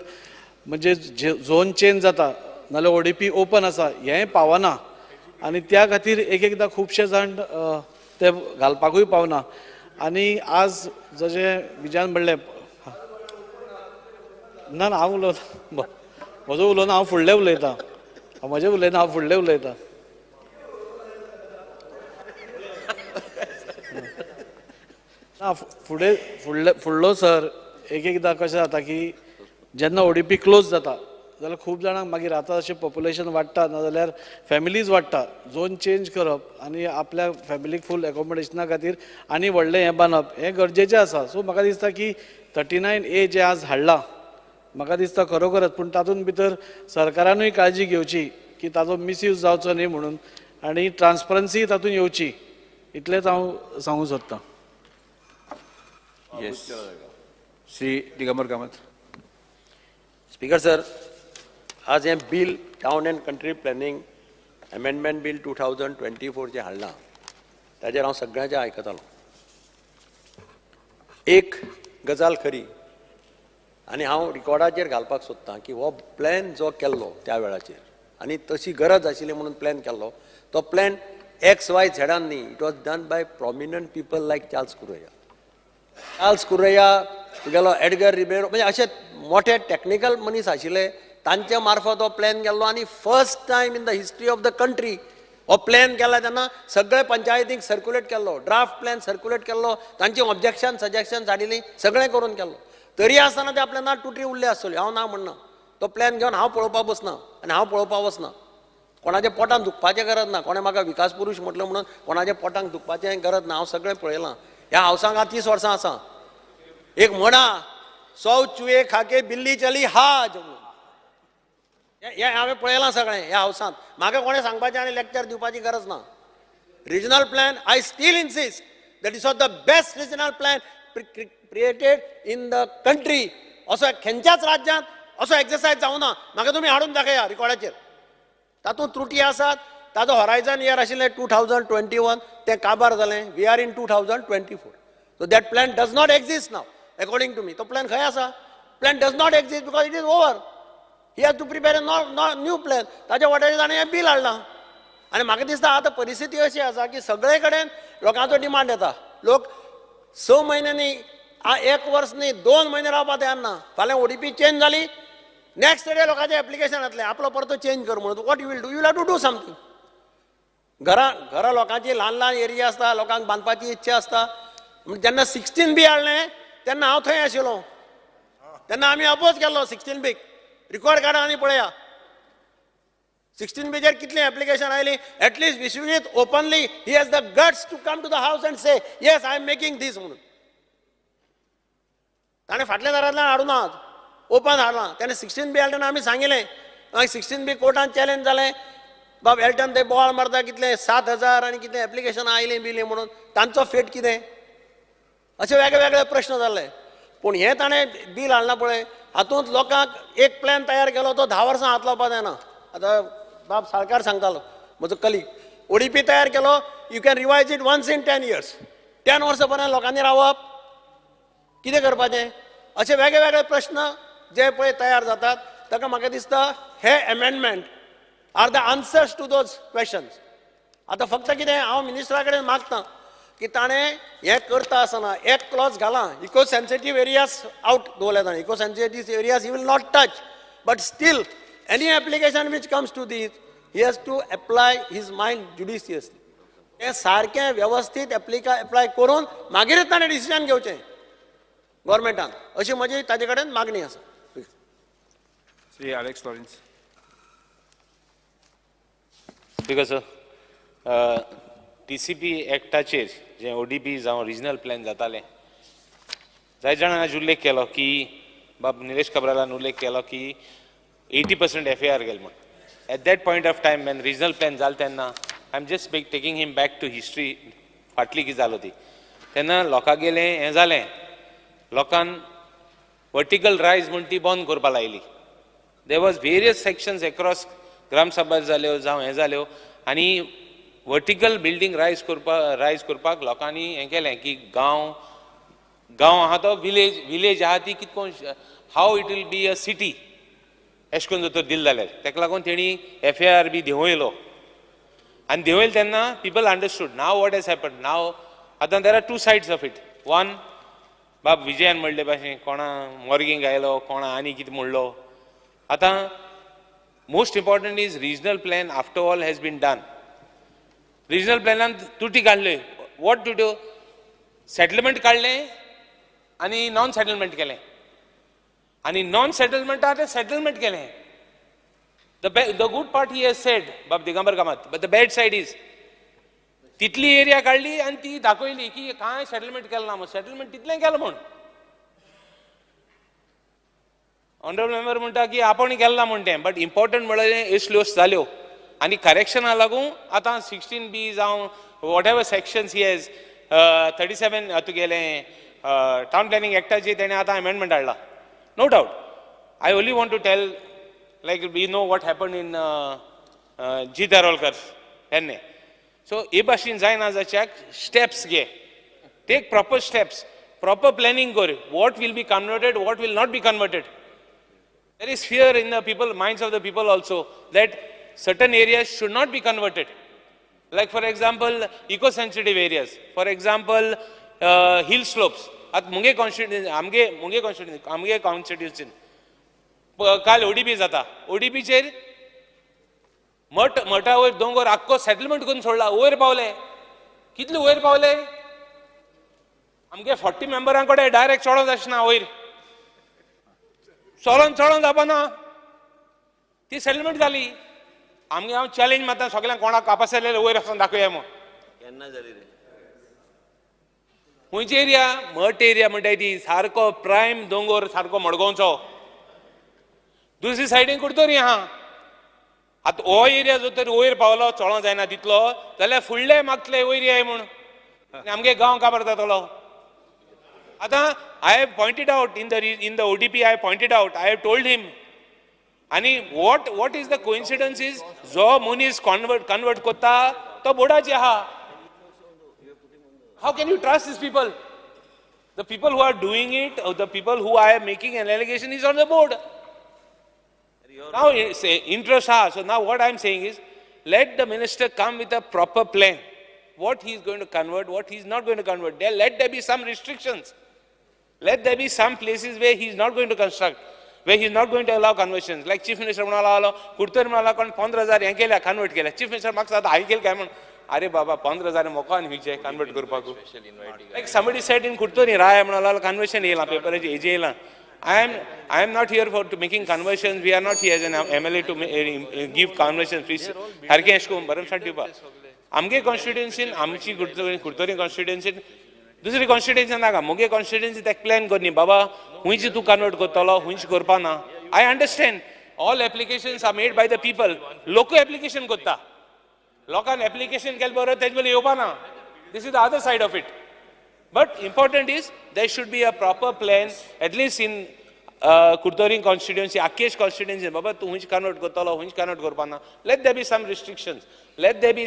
म्हणजे झोन चेंज जाता नाल्यार ओडीपी ओपन आसा हेंय पावना. आनी त्या खातीर एकदां खुबशे जाण ते घालपाकूय पावना. आनी आज जशें विजयान म्हणलें ना हांव उलोवना म्हजो उलोवना हांव फुडलें उलयतां म्हजें उलयना हांव फुडलें उलयतां. ना फुडलो सर एकदां कशें जाता की जेन्ना ओडीपी क्लोज जाता जाल्यार खूब जाणांक मागीर आतां अशें पॉप्युलेशन वाडटा नाजाल्यार फॅमिलीज वाडटा. झोन चेंज करप आनी आपल्या फॅमिलीक फूल एकोमोडेशना खातीर आनी व्हडलें हें बांदप हें गरजेचें आसा. सो म्हाका दिसता की 39A जें आज हाडलां म्हाका दिसता खरोखरच पूण तातूंत भितर सरकारानूय काळजी घेवची की ताजो मिसयूज जावचो न्ही म्हणून आनी ट्रान्सपरन्सी तातूंत येवची इतलेंच हांव सांगूंक सोदतां. Yes Shri Digambar Kamat. Speaker sir आज हें bill town end country planning amendment bill 2024 जें हाडलां ताजेर हांव सगळ्यांचें आयकतालो. एक गजाल खरी आनी हांव रिकॉर्डाचेर घालपाक सोदतां की हो प्लॅन जो केल्लो त्या वेळाचेर आनी तशी गरज आशिल्ली म्हणून प्लॅन केल्लो तो प्लॅन XYZ न्ही. It was done by prominent people like Charles Correa तुगेलो एडगर रिबेरो म्हणजे अशे मोठे टॅक्निकल मनीस आशिल्ले तांचे मार्फत हो प्लॅन केल्लो. आनी first time in the history of the country हो प्लॅन केला तेन्ना सगळे पंचायतीक सर्क्युलेट केल्लो ड्राफ्ट प्लॅन सर्क्युलेट केल्लो तांची ऑब्जेक्शन सजेक्शन्स हाडिल्लीं सगळें करून केल्लो. तरी आसतना ते आपल्या नाट तुटरी उरले आसतले, हांव ना म्हणना. तो प्लॅन घेवन हांव पळोवपाक बसना आनी हांव पळोवपाक वचना. कोणाच्या पोटान दुखपाचें गरज ना. कोणें म्हाका विकास पुरुश म्हटलं म्हणून कोणाच्या पोटांक दुखपाचें गरज ना. हांव सगळें पळयलां. ह्या हावसांक हांव 30 वर्सां आसा. एक म्हणा 100 चुहे खाके बिल्ली चली हाज म्हणून. हें हांवें पळयलां सगळें ह्या हावसांत. म्हाका कोणें सांगपाचें आनी लेक्चर दिवपाची गरज ना. Regional plan, I still insist that is of the best regional plan created in the country. असो खंयच्याच राज्यांत असो एक्सरसायज जावं ना. म्हाका तुमी हाडून दाखया रिकॉर्डाचेर. तातूंत त्रुटी आसात. ताजो हॉरायझन इयर आशिल्लें 2021, तें काबार जालें. We are in 2024. So that plan does not exist now according to me. तो प्लॅन खंय आसा? Plan does not exist because it is over. He has to prepare a new plan. ताच्या वाटेर ताणें हें बील हाडलां. आनी म्हाका दिसता आतां परिस्थिती अशी आसा की सगळे कडेन लोकांचो डिमांड येता. लोक 6 म्हयन्यांनी 1 वर्स न्ही 2 म्हयने रावपाक तयार ना. फाल्यां ODP चेंज जाली, नेक्स्ट डे लोकांचें एप्लिकेशन येतलें आपलो परतो चेंज कर म्हणून. What you will do? You will have to do something. घरां लोकांची ल्हान ल्हान एरिया आसता, लोकांक बांदपाची इच्छा आसता. जेन्ना 16B हाडलें तेन्ना हांव थंय आशिल्लो. तेन्ना आमी अपोज केल्लो 16B. रिकॉर्ड काडा आनी पळया 16B कितली एप्लिकेशन आयली. At least Vishwajit openly he has the guts to come to the house and say yes I am making this म्हणून. ताणें फाटल्या दारांतल्यान हाडूनात, ओपन हाडलां. ताणें 16B हाडलें आमी सांगिल्लें. 16B कोर्टान चॅलेंज जालें. बाब एल्टन ते बोवाळ मारता कितले 7,000 आनी कितें एप्लिकेशन आयलीं बिली म्हणून. तांचो फेट कितें? अशे वेगळे वेगळे प्रश्न जाल्ले. पूण हें ताणें बील हाडलां पळय, हातूंत लोकांक एक प्लॅन तयार केलो तो 10 वर्सां हात लावपाक जायना. आतां बाब साळकार सांगतालो म्हजो कलीग. ODP तयार केलो, you can revise it once in 10 years. 10 वर्सां पर्यंत लोकांनी रावप, कितें करपाचें? अशे वेगळे वेगळे प्रश्न जे पळय तयार जातात. ताका म्हाका दिसता हे amendment are the answers to those questions. आतां फक्त कितें हांव मिनिस्टरा कडेन मागतां की ताणें हें करता आसतना एक क्लॉज घालां. इको सेन्सिटीव एरियाज आउट दवरले ताणें. Eco sensitive areas he will not touch. But still any application which comes to this he has to apply his mind judiciously. तें सारकें वेवस्थीत एप्लाय करून मागीरच ताणें डिसिजन घेवचें गव्हर्मेंटान. अशी म्हजी ताजे कडेन मागणी आसा. Shri Alex Lawrence. Speaker sir, TCP एक्टाचेर जे ODP जावं रिजनल प्लॅन जाताले, जायत जाणांनी आज उल्लेख केलो की बाब निलेश काब्रालान उल्लेख केलो की 80% FAR गेले म्हण. At that point of time when regional plan जालो तेन्ना I am just taking him back to history. फाटली कितें जालो ती तेन्ना लोकां गेलें हें जालें. लोकांन वर्टिकल रायज म्हण ती बंद करपाक लायली. There was various sections across gram sabha जाल्यो जावं हें जाल्यो आनी वर्टिकल बिल्डींग रायज करपाक लोकांनी हें केलें की गांव आहा तो विलेज आहा ती कितकोन how it will be a city अशें करून जर दिलें जाल्यार ताका लागून तेणी FAR बी देंवयलो. आनी देंवयलो तेन्ना people understood. Now what has happen now. आतां there are 2 sides of it. One बाब विजयान म्हणले भाशेन कोणा मॉर्गिंग आयलो, कोणा आनी कितें म्हणलो. आतां most important is regional plan after all has been done. Regional प्लॅनान तुटी काडल्यो. What to do? सेटलमेंट काडलें आनी नॉन सेटलमेंट केलें. आनी नॉन सेटलमेंटा तें सेटलमेंट केलें. The good part he has said बाब Digambar Kamat. But the bad side is तितली एरिया काडली आनी ती दाखयली की कांय सेटलमेंट केलें ना म्हूण. सेटलमेंट तितलें केलें म्हूण. ऑनरेबल मेंबर म्हणटा की आपण केलें ना म्हूण तें. बट इम्पॉर्टंट म्हळ्यार असल्यो जाल्यो आनी करेक्शनाक लागून आतां 16B जावं whatever sections he has 37 तुगेलें टावन प्लॅनिंग एक्टाचेर तेणें आतां अमेंडमेंट हाडला. No doubt. I only want to tell like we know what happen in G Dharolkar तेन्ने. सो हे भाशेन जायना जाच्याक स्टेप्स घे. Take proper steps. Proper planning कर. What will be converted, what will not be converted. There is fear in the minds of the people also that certain areas should not be converted. Like for example, eco-sensitive areas. For example, hill slopes. At munge constituency. काल ODP जाता. ODP chair मठा वयर दोंगर आख्खो settlement करून सोडला. वयर पावले. कितले वयर पावले? आमगे 40 मेंबरां कडेन डायरेक्ट चोडोंक जायना वयर. चलोन जावना ती सेटलमेंट जाली आमगे हांव चॅलेंज मारता सगळ्यांक कोणाक कापासलेले वयर वचून दाखोवया म्हूण केन्ना जाली रे खंयची एरिया मठ एरिया म्हणटाय ती सारको प्रायम दोंगर सारको मडगांवचो दुसरी सायडीन कुडतोरी आहा आतां हो एरिया जो तर वयर पावलो चोळो जायना तितलो जाल्यार फुडले मागतले वयर येय म्हूण आनी आमगे गांव काबार जातलो आतां I have pointed out in the ODP I have pointed out I have told him आनी what is the coincidence is जो मनीस कन्वर्ट कोत्ता तो बोर्डाचे आहा How can you trust these people? The people who are doing it, or the people who are making an allegation is on the board. Now, say, interest are. So now what I'm saying is, let the minister come with a proper plan. What he is going to convert, what he is not going to convert. Let there be some restrictions. Let there be some places where he is not going to construct, where he is not going to allow conversions. Like Chief Minister म्हणाला, कुठतरी म्हणाला कोण 15,000 हे केल्या convert केल्या. Chief Minister म्हाका आता हाय केलं काय म्हणून अरे बाबा 15,000 मोका न्हीचे कन्वर्ट करपाक लायक समबडी सेड इन कुठतरी राय म्हणाला कन्वर्शन येयला पेपराचे हेजे येयला I am not here for to making conversions. We are not here as an MLA to give conversions. Please, सारकें अशें करून भरमसाट दिवपाक आमगे कॉन्स्टिट्युएन्सीन आमची कुडतरी कॉन्स्टिट्युएन्सीन दुसरी कॉन्स्टिट्युएन्सी नाका मुगे कॉन्स्टिट्युएन्सी एक प्लॅन कर न्ही बाबा हुंयची तूं कन्वर्ट करतलो हुंयची करपा ना I understand all applications are made by the people लोक एप्लिकेशन करता लोकांनी एप्लिकेशन केलें बरोबर तेजे वेळी येवपा ना this is the other side of it but important is there should be a proper plan at least in Curtorim constituency आख्येश कॉन्स्टिट्युएन्सी बाबा तूं हुंयची कन्वर्ट करतलो हुंयची कन्वर्ट करपा ना let there be some restrictions let there be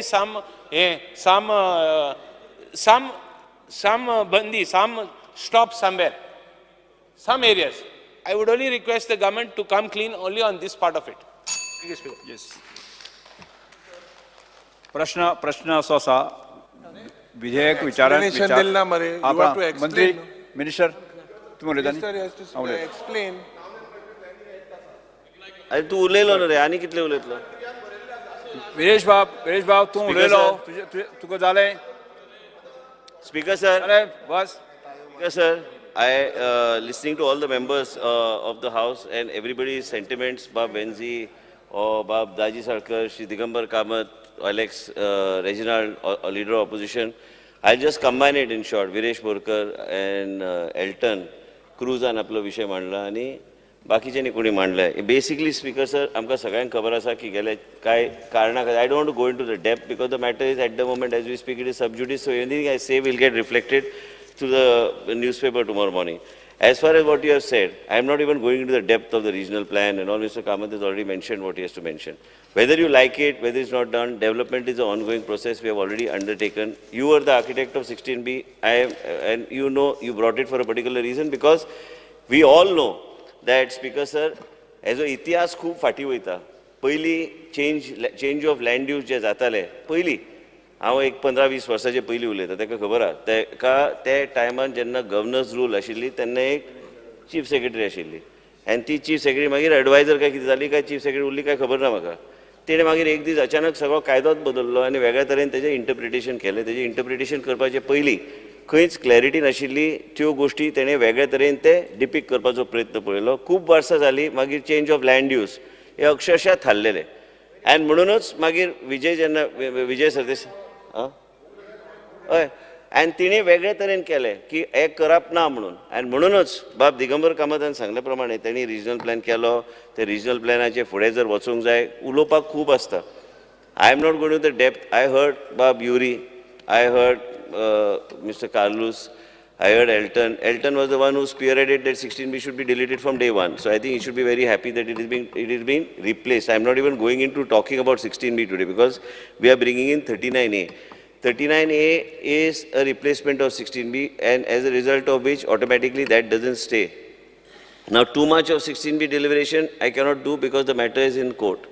some bandi, some stop somewhere, some areas. I would only request the government to come clean only on this part of it. Yes. प्रश्न असो आसा विधेयक Explanation दिलना मरे. You have to explain. मंत्री minister तुम्ही उलयता Minister has to explain. अरे तू उलयलो न्हू रे आनी कितले उलयतलो विरेश बाब तूं Speaker उलयलो sir. तुका जालें Speaker sir. अरे बस Speaker sir, listening to all the members of the House and everybody's sentiments, Bab Benzi or Bab Daji Sarkar, Shri Digambar Kamath, Alex Reginald, or Leader of Opposition, I'll just combine it in short. Viresh Borkar and Elton, Cruz and आपलो विषय मांडला आणि बाकीच्यांनी कोणी मांडलाय basically speaker sir आमकां सगळ्यांक खबर आसा की गेले काय कारणां I don't want to go in to the depth because the matter is at the moment as we speak it is sub judice so anything I say will get reflected to the newspaper tomorrow morning. As far as what you have said, I am not even going into the depth of the regional plan and all. Mr. Kamath has already mentioned what he has to mention. Whether you like it, whether it's not done, development is an ongoing process we have already undertaken. You were the architect of 16B, and you know you brought it for a particular reason because we all know that, Speaker sir, as a इतिहास खूब फाटी वयता. पयली change of land use जे जाताले पयली हांव एक 15-20 वर्सांचे पयलीं उलयतां ताका खबर आहा ताका ते टायमान जेन्ना गव्हर्नर्स रूल आशिल्ली तेन्ना एक चीफ सेक्रेटरी आशिल्ली आनी ती चीफ सेक्रेटरी मागीर एडवायजर काय कितें जाली काय चीफ सेक्रेटरी उरली काय खबर ना म्हाका तेणें मागीर एक दीस अचानक सगळो कायदोच बदललो आनी वेगळ्या तरेन तेजें इंटरप्रिटेशन केलें तेजें इंटरप्रिटेशन करपाचे पयलीं खंयच क्लॅरिटी नाशिल्ली त्यो गोश्टी तेणें वेगळ्या तरेन ते डिपिक्ट करपाचो प्रयत्न पळयलो खूब वर्सां जालीं मागीर चेंज ऑफ लँड यूज हे अक्षरशः थारलेले आनी म्हणूनच मागीर विजय सरदेसाय हय आनी तिणें वेगळे तरेन केलें की हें करप ना म्हणून आनी म्हणूनच बाब दिगंबर कामतान सांगले प्रमाणे तेणी रिजनल प्लॅन केलो ते रिजनल प्लॅनाचे फुडें जर वचूंक जाय उलोवपाक खूब आसता I am not going to the depth I heard बाब Yuri I heard mister Carlos I heard Elton. Elton was the one who spearheaded that 16B should be deleted from day one. So I think he should be very happy that it is being replaced. I am not even going into talking about 16B today because we are bringing in 39A. 39A is a replacement of 16B and as a result of which automatically that doesn't stay. Now too much of 16B deliberation I cannot do because the matter is in court.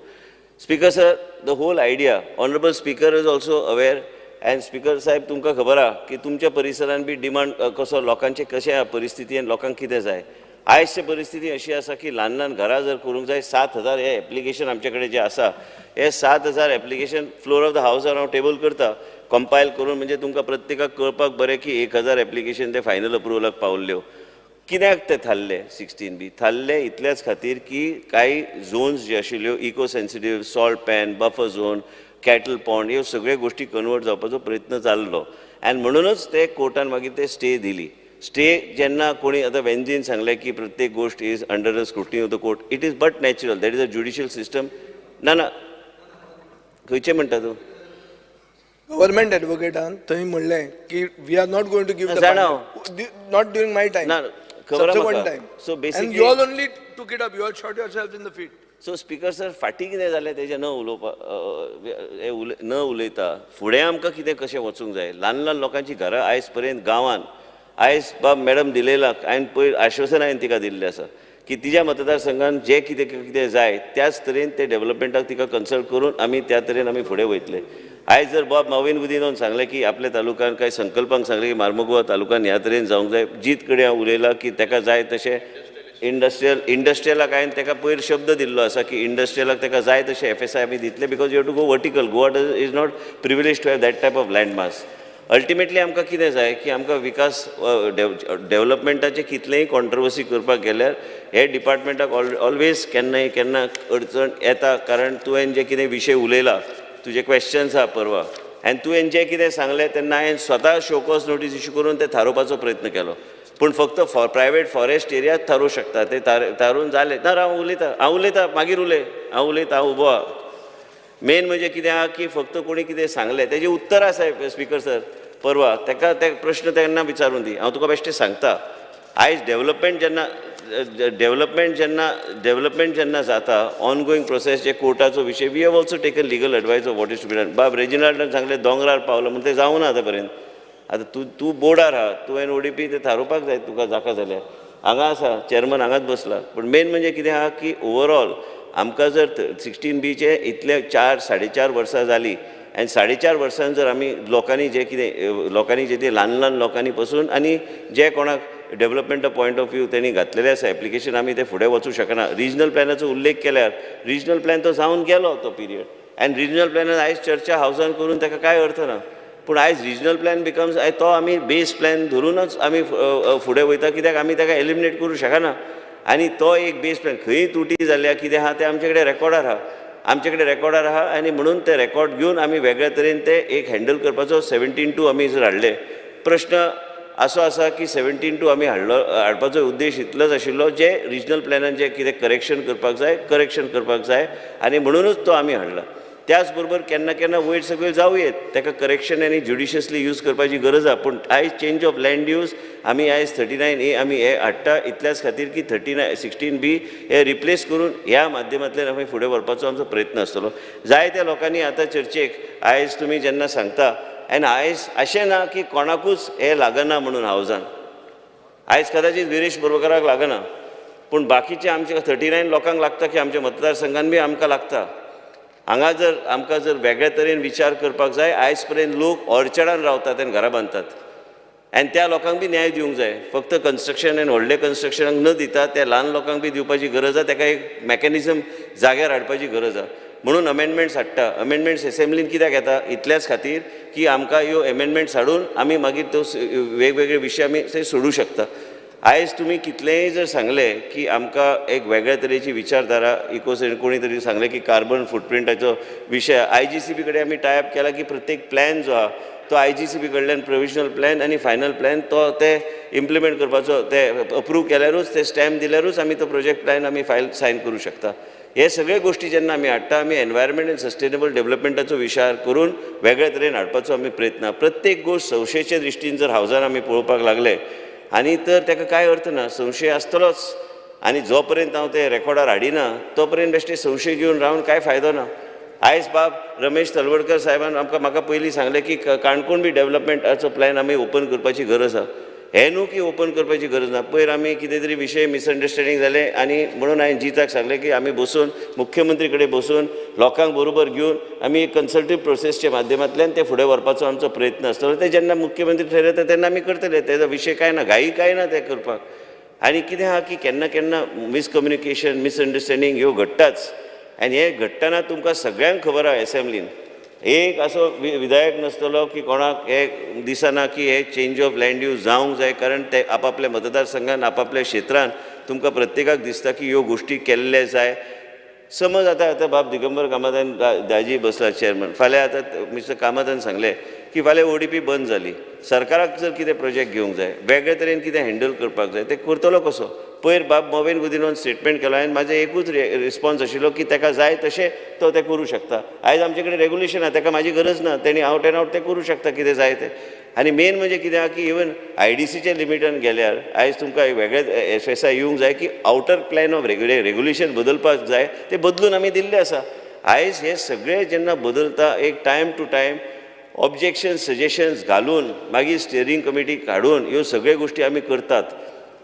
Speaker sir, the whole idea, Honorable Speaker is also aware and Speaker साहेब तुमकां खबर आहा की तुमच्या परिसरान बी demand कसो लोकांचे कशें आहा परिस्थिती आनी लोकांक कितें जाय आयजची परिस्थिती अशी आसा की ल्हान ल्हान घरां जर करूंक जाय 7,000 हे एप्लिकेशन आमचे कडेन जे आसा हे 7,000 एप्लिकेशन फ्लोर ऑफ द हावसार हांव टेबल करता कंपायल करून म्हणजे तुमकां प्रत्येकाक कळपाक बरें की 1,000 एप्लिकेशन ते फायनल अप्रुवलाक पावल्ल्यो कित्याक ते थारले 16B थारले इतल्याच खातीर की काही झोन्स जे आशिल्ल्यो eco sensitive salt pan buffer zone cattle pond ह्यो सगळ्यो गोष्टी कन्वर्ट जावपाचो प्रयत्न जाल्लो आनी म्हणूनच ते कोर्टान मागीर ते स्टे दिली स्टे जेन्ना कोणी आतां वेन्झीन सांगलें की प्रत्येक गोष्ट is under the scrutiny of the court it is but natural that is a judicial system ना खंयचें म्हणटा तूं गव्हर्नमेंट एडवोकेटान थंय म्हणलें की we are not going to give not during my time subsequent time. So basically, and you all only took it up. You all shot yourselves in the feet. So speaker sir, फाटी कितें जालें तेजें न उलोवपा न उलयता फुडें आमकां कितें कशें वचूंक जाय ल्हान ल्हान लोकांची घरां आयज पर्यंत गांवांत आयज बाब मॅडम दिलेला हांवें पयर आश्वासन हांवें तिका दिल्लें आसा की तिच्या मतदारसंघात जे कितें जाय त्याच तरेन ते डेव्हलपमेंटाक तिका कन्सल्ट करून आमी त्या तरेन आमी फुडें वयतले आयज जर बाब नवीन उदीन सांगलें की आपल्या तालुक्यान कांय संकल्पांक सांगलें की मार्मुगोवा तालुक्यान ह्या तरेन जावंक जाय जीत कडेन हांव उलयलां की ताका जाय तशें इंडस्ट्रियलाक हांवें ताका पयर शब्द दिल्लो आसा की इंडस्ट्रियलाक ताका जाय तशें FSI आमी दितले because you have to go vertical Goa is not privilege to have that type of land mass ultimately आमकां कितें जाय की आमकां विकास डेव्हलपमेंटाचें कितलेंय कॉन्ट्रोवर्सी करपाक गेल्यार हे डिपार्टमेंटाक ऑलवेज केन्ना अडचण येता कारण तुवें जे कितें विशय उलयला तुजे क्वेश्चन्स आहा परवा आनी तुवें जें कितें सांगलें तेन्ना हांवें स्वता शोकॉज नोटीस इश्यू करून तें थारोवपाचो प्रयत्न केलो पूण फक्त प्रायवेट फॉरेस्ट एरियात थारोवंक शकता ते थारून जालें ना हांव उलयतां मागीर हांव उलयतां हांव उबो आहा मेन म्हणजे कितें आहा की फक्त कोणी कितें सांगलें तेजें उत्तर आसा स्पिकर सर परवा ताका ते प्रश्न तेन्ना विचारून दी हांव तुका बेश्टें सांगता आयज डेव्हलपमेंट जेन्ना जाता ऑनगोईंग प्रोसेस जे कोर्टाचो विशय we have also taken legal advice of what is to be done Bab रेजिनाल्डान सांगलें दोंगरार पावलो म्हणून तें जावं ना आतां पर्यंत आतां तूं बोर्डार आहा तुवें ODP ते थारोवपाक जाय तुका जाका जाल्यार हांगा आसा चेअरमन हांगाच बसला पूण मेन म्हणजे कितें आहा की ओवरऑल आमकां जर 16B इतले 4-4.5 वर्सां जालीं आनी 4.5 वर्सांत जर आमी लोकांनी जे कितें ल्हान लोकांनी पसून आनी जे कोणाक डेव्हलपमेंटा पॉयंट ऑफ व्यू त्यांनी घातलेलें आसा एप्लिकेशन आमी ते फुडें वचूंक शकना रिजनल प्लॅनाचो उल्लेख केल्यार रिजनल प्लॅन तो जावन गेलो तो पिरियड आनी रिजनल प्लॅनान आयज चर्चा हावसान करून ताका कांय अर्थ ना पूण आयज रिजनल प्लॅन बिकम्स तो आमी बेस प्लॅन धरूनच आमी फुडें वयता कित्याक आमी ताका एलिमिनेट करूंक शकना आनी तो एक बेस प्लॅन खंय त्रुटी जाल्या कितें आहा तें आमचे कडेन रेकॉर्डार आहा आनी म्हणून ते रेकॉर्ड घेवन आमी वेगळ्या तरेन ते एक हँडल करपाचो 17-2 आमी जर हाडले प्रश्न असो आसा की 17-2 आमी हाडपाचो उद्देश इतलोच आशिल्लो जे रिजनल प्लॅनान जे कितें करेक्शन करपाक जाय आनी म्हणूनच तो आमी हाडला त्याच बरोबर केन्ना वयर सकयल जावं येत ताका करेक्शन आनी ज्युडिशियसली यूज करपाची गरज आहा पूण आयज चेंज ऑफ लँड यूज आमी आयज 39A आमी हे हाडटा इतल्याच खातीर की 16B हे रिप्लेस करून ह्या माध्यमांतल्यान आमी फुडें व्हरपाचो आमचो प्रयत्न आसतलो जाय त्या लोकांनी आतां चर्चेक आयज तुमी जेन्ना सांगता आनी आयज अशें ना की कोणाकूच हे लागना म्हणून हावजान आयज कदाचित विरेश बोरकाराक लागना पूण बाकीचे आमचे 39 लोकांक लागता की आमच्या मतदारसंघान बी आमकां लागता हांगा जर आमकां जर वेगळ्या तरेन विचार करपाक जाय आयज पर्यंत लोक ऑर्चर्डान रावतात आनी घरां बांदतात आनी त्या लोकांक बी न्याय दिवंक जाय फक्त कन्स्ट्रक्शन आनी व्हडले कन्स्ट्रक्शनाक न दिता त्या ल्हान लोकांक बी दिवपाची गरज आहा ताका एक मेकॅनिझम जाग्यार हाडपाची गरज आहा म्हणून अमेंडमेंट्स हाडटा अमेंडमेंट्स असेंब्लीन कित्याक येता इतल्याच खातीर की आमकां ह्यो अमेंडमेंट्स हाडून आमी मागीर तो वेगवेगळे विशय आमी थंय सोडूंक शकता आयज तुमी कितलेंय जर सांगलें की आमकां एक वेगळ्या तरेची विचारधारा कोणी तरी सांगलें की कार्बन फुटप्रिंटाचो विशय IGCB कडेन आमी टायप केला की प्रत्येक प्लॅन जो आहा तो IGCB कडल्यान प्रोविजनल प्लॅन आनी फायनल प्लॅन तो ते इम्प्लिमेंट करपाचो ते अप्रूव केल्यारूच ते स्टॅम्प दिल्यारूच आमी तो प्रोजेक्ट प्लॅन आमी सायन करूंक शकता हे सगळे गोष्टी जेन्ना आमी हाडटा आमी एनवायरमेंट आनी सस्टेनेबल डेव्हलपमेंटाचो विचार करून वेगळ्या तरेन हाडपाचो आमी प्रयत्न प्रत्येक गोश्ट संशयाचे दृश्टीन जर हावजान आमी पळोवपाक लागले आनी तर ताका कांय अर्थ ना संशय आसतलोच आनी जो पर्यंत हांव ते रेकॉर्डार हाडिना तो पर्यंत बेश्टे संशय घेवन रावन कांय फायदो ना आयज बाब रमेश तलवडकर साहेबान म्हाका पयलीं सांगलें की काणकोण बी डेव्हलपमेंटाचो प्लॅन आमी ओपन करपाची गरज आहा हे न्हू की ओपन करपाची गरज ना पयर आमी कितें तरी विशय मिसअंडरस्टँडींग जाले आनी म्हणून हांवें जिताक सांगलें की आमी बसून मुख्यमंत्री कडेन बसून लोकांक बरोबर घेवन आमी एक कन्सल्टेटिव्ह प्रोसेसच्या माध्यमांतल्यान ते फुडें व्हरपाचो आमचो प्रयत्न आसतलो ते जेन्ना मुख्यमंत्री थारयता तेन्ना आमी करतले तेजो विशय कांय ना घाई कांय ना ते करपाक आनी कितें आहा की केन्ना मिसकम्युनिकेशन मिसअंडरस्टँडींग ह्यो घडटाच आनी हे घडटना तुमकां सगळ्यांक खबर आहा एसेंब्लीन एक असो विधायक नसतलो की कोणाक हे दिसना की हे चेंज ऑफ लँड यूज जावंक जाय, कारण ते आपापल्या मतदारसंघान आपापल्या क्षेत्रांत तुमकां प्रत्येकाक दिसता की ह्यो गोश्टी केल्ले जाय. समज आतां बाब दिगंबर कामतान दाजी बसला चेअरमन, फाल्यां आतां मिस्टर कामतान सांगलें की फाल्यां ODP बंद जाली, सरकाराक जर कितें प्रोजेक्ट घेवंक जाय, वेगळे तरेन कितें हँडल करपाक जाय, ते करतलो कसो? पयर बाब मोबेन गुदिनोन स्टेटमेंट केलो आनी म्हाजो एकूच रिस्पॉन्स आशिल्लो की ताका जाय तशें तो तें करूं शकता. आयज आमचे कडेन रेगुलेशन आहा, ताका म्हाजी गरज ना, तेणी आवट एंड आवट तें करूं शकता कितें जाय तें. आनी मेन म्हणजे कितें आहा की इवन IDCच्या लिमिटान गेल्यार आयज तुमकां वेगळे FSI येवंक जाय की आउटर प्लॅन ऑफ रेगुलेशन बदलपाक जाय, ते बदलून आमी दिल्ले आसा. आयज हे सगळे जेन्ना बदलता, एक time to time objections suggestions घालून मागीर स्टेरींग कमिटी काडून ह्यो सगळ्यो गोश्टी आमी करतात.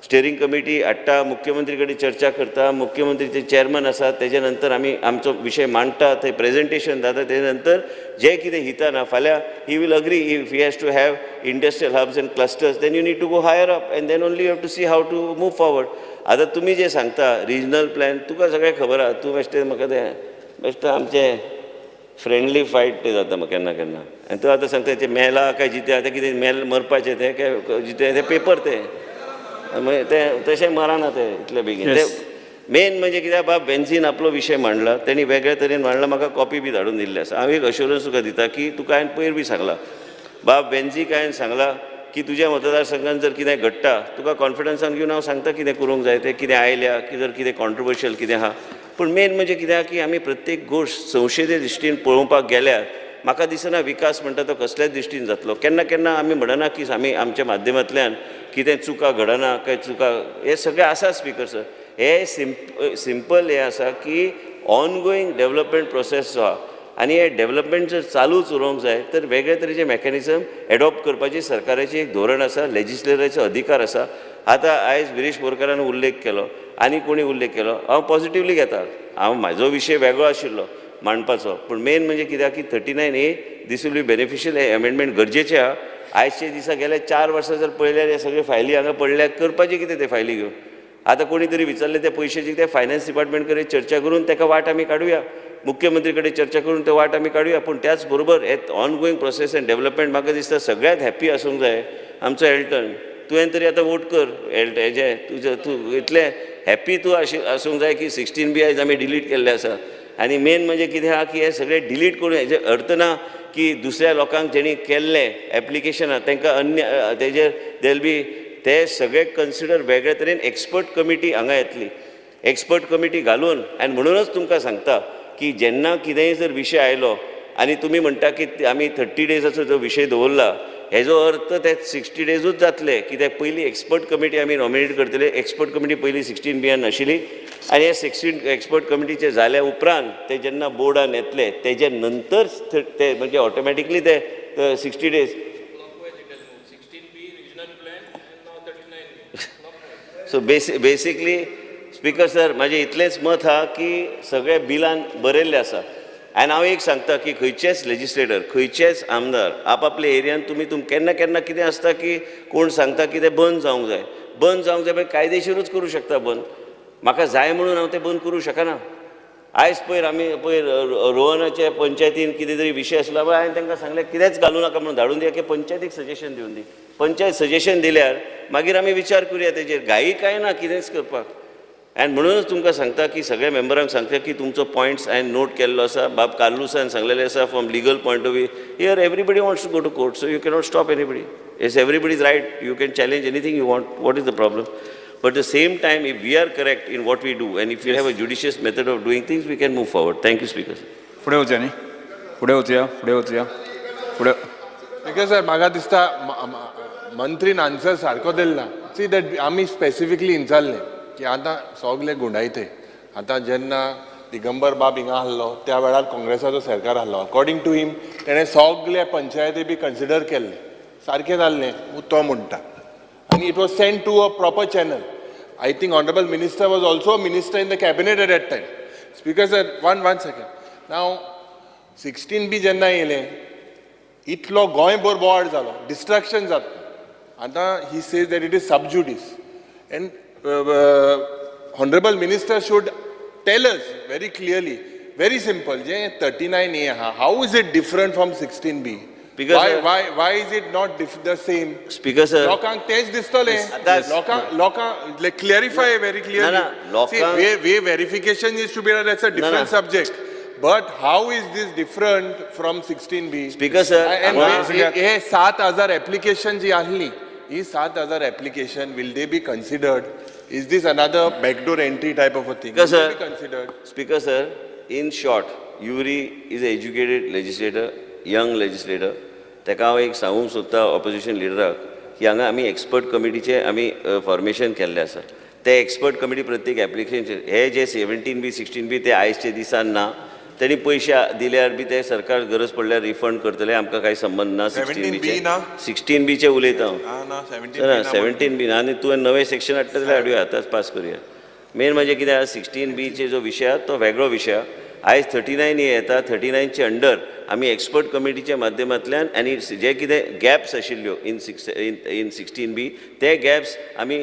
स्टेरींग कमिटी हाडटा, मुख्यमंत्री कडेन चर्चा करता, मुख्यमंत्रीचे चेअरमन आसा, तेजे नंतर आमी आमचो विशय मांडटा, थंय प्रेझेंटेशन जाता, तेजे नंतर जे कितें हिताना फाल्यां he will agree if he has to have industrial hubs and clusters, then you need to go higher up and then only you have to see how to move forward. आतां तुमी जे सांगता रिजनल प्लॅन, तुका सगळें खबर आहा, तूं बेश्टें म्हाका तें बेश्टें आमचें फ्रेंडली फायट ते जाता केन्ना केन्ना, आनी तूं आतां सांगता तें मेला काय जिते, आतां कितें मेल मरपाचें तें काय जिते तें पेपर ते तशें मराना ते इतले बेगीन. ते मेन म्हणजे कित्याक बाब बेन्झीन आपलो विशय मांडला, तेणी वेगळे तरेन मांडला, म्हाका कॉपी बी धाडून दिल्ली आसा. हांव एक अश्युरन्स तुका दिता की तुका हांवें पयर बी सांगला बाब बेन्झीक हांवें सांगला की तुज्या मतदारसंघान जर कितें घडटा तुका कॉन्फिडन्सान घेवन हांव सांगता कितें करूंक जाय तें, कितें आयल्या की जर कितें कॉन्ट्रोवर्शियल कितें आहा. पूण मेन म्हणजे कितें आहा की आमी प्रत्येक गोश्ट संशय दृश्टीन पळोवपाक गेल्यार म्हाका दिसना विकास म्हणटा तो कसल्याच दृश्टीन जातलो. केन्ना केन्ना आमी म्हणना की आमी आमच्या माध्यमांतल्यान कितें चुका घडना काय चुका, हे सगळें आसा स्पिकर सर. हे सिंपल हे आसा की ऑनगोईंग डेव्हलपमेंट प्रोसेस जो आहा, आनी हे डेव्हलपमेंट जर चालूच उरोवंक जाय तर वेगळे तरेचे मेकॅनिझम एडॉप्ट करपाची सरकाराची एक धोरण आसा, लेजिस्लेटराचो अधिकार आसा. आतां आयज विरेश बोरकारान उल्लेख केलो, आनी कोणी उल्लेख केलो, हांव पॉझिटिव्हली घेता. म्हाजो विशय वेगळो आशिल्लो मांडपाचो, पूण मेन म्हणजे कित्याक की 39A this will be beneficial, हे अमेंडमेंट गरजेचें आहा. आयजचे दिसा गेले 4 वर्सां जर पळयल्यार हे सगळे फायली हांगा पडल्या, करपाचे कितें ते फायली घेवन. आतां कोणी तरी विचारले ते पयशाची, ते फायनान्स डिपार्टमेंट कडेन चर्चा करून ताका वाट आमी काडुया, मुख्यमंत्री कडेन चर्चा करून ते वाट आमी काडुया. पूण त्याच बरोबर हे ऑनगोईंग प्रोसेस एंड डेव्हलपमेंट म्हाका दिसता सगळ्यात हॅप्पी आसूंक जाय आमचो एल्टन. तुवें तरी आतां वोट कर हेजे, तूं इतलें हॅप्पी तूं आसूंक जाय की 16B आयज आमी डिलीट केल्ले आसा. आनी मेन म्हणजे कितें आहा की हे सगळे डिलीट करून हेजे अर्थ ना की दुसऱ्या लोकांक जेणी केल्ले एप्लिकेशनां तांकां अन्य तेजेर दे विल बी, ते सगळे कन्सिडर वेगळे तरेन एक्सपर्ट कमिटी हांगा येतली, एक्सपर्ट कमिटी घालून. आनी म्हणूनच तुमकां सांगता की जेन्ना कितेंय जर विशय आयलो आनी तुमी म्हणटा की आमी 30 डेजाचो जो विशय दवरला, हेजो अर्थ ते 60 डेजूच जातले, कित्याक पयलीं एक्सपर्ट कमिटी आमी नॉमिनेट करतले. एक्सपर्ट कमिटी पयलीं 16B नाशिल्ली, आनी हे 16 एक्सपर्ट कमिटीचे जाल्या उपरांत ते जेन्ना बोर्डान येतले तेजे नंतर ते म्हणजे ऑटोमॅटिकली ते 60 days. So basically speaker sir म्हाजें इतलेंच मत आहा की सगळे बिलान बरयल्लें आसा. आनी हांव एक सांगता की खंयचेच लेजिस्लेटर, खंयचेच आमदार आपापल्या एरियान तुमी केन्ना केन्ना कितें आसता की कोण सांगता की तें बंद जावंक जाय, बंद जावंक जाय पळय कायदेशीरूच करूं शकता बंद. म्हाका जाय म्हणून हांव तें बंद करूं शकना. आयज पयर आमी रोहनाचे पंचायतीन कितें तरी विशय आसलो, हांवें तांकां सांगलें कितेंच घालूं नाका म्हणून धाडून दिया की पंचायतीक सजेशन दिवन दी. पंचायत सजेशन दिल्यार मागीर आमी विचार करुया तेजेर, घाई कांय ना कितेंच करपाक. आनी म्हणूनच तुमकां सांगता की सगळ्या मेंबरांक सांगता की तुमचो पॉयंट्स हांवें नोट केल्लो आसा. बाब कार्लुसान सांगलेलें आसा from legal point of view, here everybody wants to go to court, so you cannot stop anybody. It's everybody's right, you can challenge anything you want, what is the problem. But at the same time, if we are correct in what we do, and if we have a judicious method of doing things, we can move forward. Thank you, Speaker. फुडें वचया न्ही, फुडें वचया. Speaker sir, म्हाका दिसता मंत्रीन answer सारको दिला. See that आमी specifically इंचारलें की आतां सगळे गुंडायते. आतां जेन्ना दिगंबर बाब हिंगा आहलो त्या वेळार काँग्रेसाचो सरकार आहलो, अकॉर्डिंग टू हिम तेणें सगळे पंचायती बी कन्सिडर केल्ले, सारकें जाल्लें तो म्हणटा. And it was sent to a proper channel. I think Honorable Minister was also a minister in the cabinet at that time. Speaker sir, one second. Now, 16B जेन्ना येयलें, इतलो गोंयभर बोवाळ जालो, डिस्ट्रॅक्शन जाता. आतां he says that it is sub judice. And Honorable Minister should tell us very clearly very simple. जे 39A हा, how is it different from 16B? Because, why is it not the same? Speaker sir. लोकांक तेच दिसतले. That's- लोकांक like clarify very clearly. No, no, See, लोकांक- way verification is to be that's a different no. subject. But how is this different from 16B? Speaker sir. And आम्हा- हे 7,000 application जी आहली, ही 7,000 application, will they be considered? Is this another backdoor entry type of a thing? Speaker Will sir. they be considered? Speaker sir, in short, Yuri is an educated legislator, young legislator. तेका हांव एक सांगूंक सोदता opposition लिडराक की हांगा आमी expert कमिटीचे आमी फॉर्मेशन केल्लें आसा. ते एक्सपर्ट कमिटी प्रत्येक एप्लिकेशनचे हे जे 17B 16B ते आयजचे दिसान ना. त्यांनी पैसे दिल्यार बी ते सरकार गरज पडल्यार रिफंड करतले, आमकां काही संबंध ना. 17B ना? 16Bचे उलयता हांव. Ah, ना, 17B ना. 17B ना. आनी तुवें नवें सेक्शन हाडटा जाल्यार हाडुया, आतांच पास करुया. मेन म्हणजे कितें आसा 16Bचे जो विशय आसा तो वेगळो विशय आसा. आयज 39A येता, 39चे अंडर आमी एक्सपर्ट कमिटीच्या माध्यमांतल्यान आनी जे कितें गॅप्स आशिल्ल्यो इन 16B ते गॅप्स आमी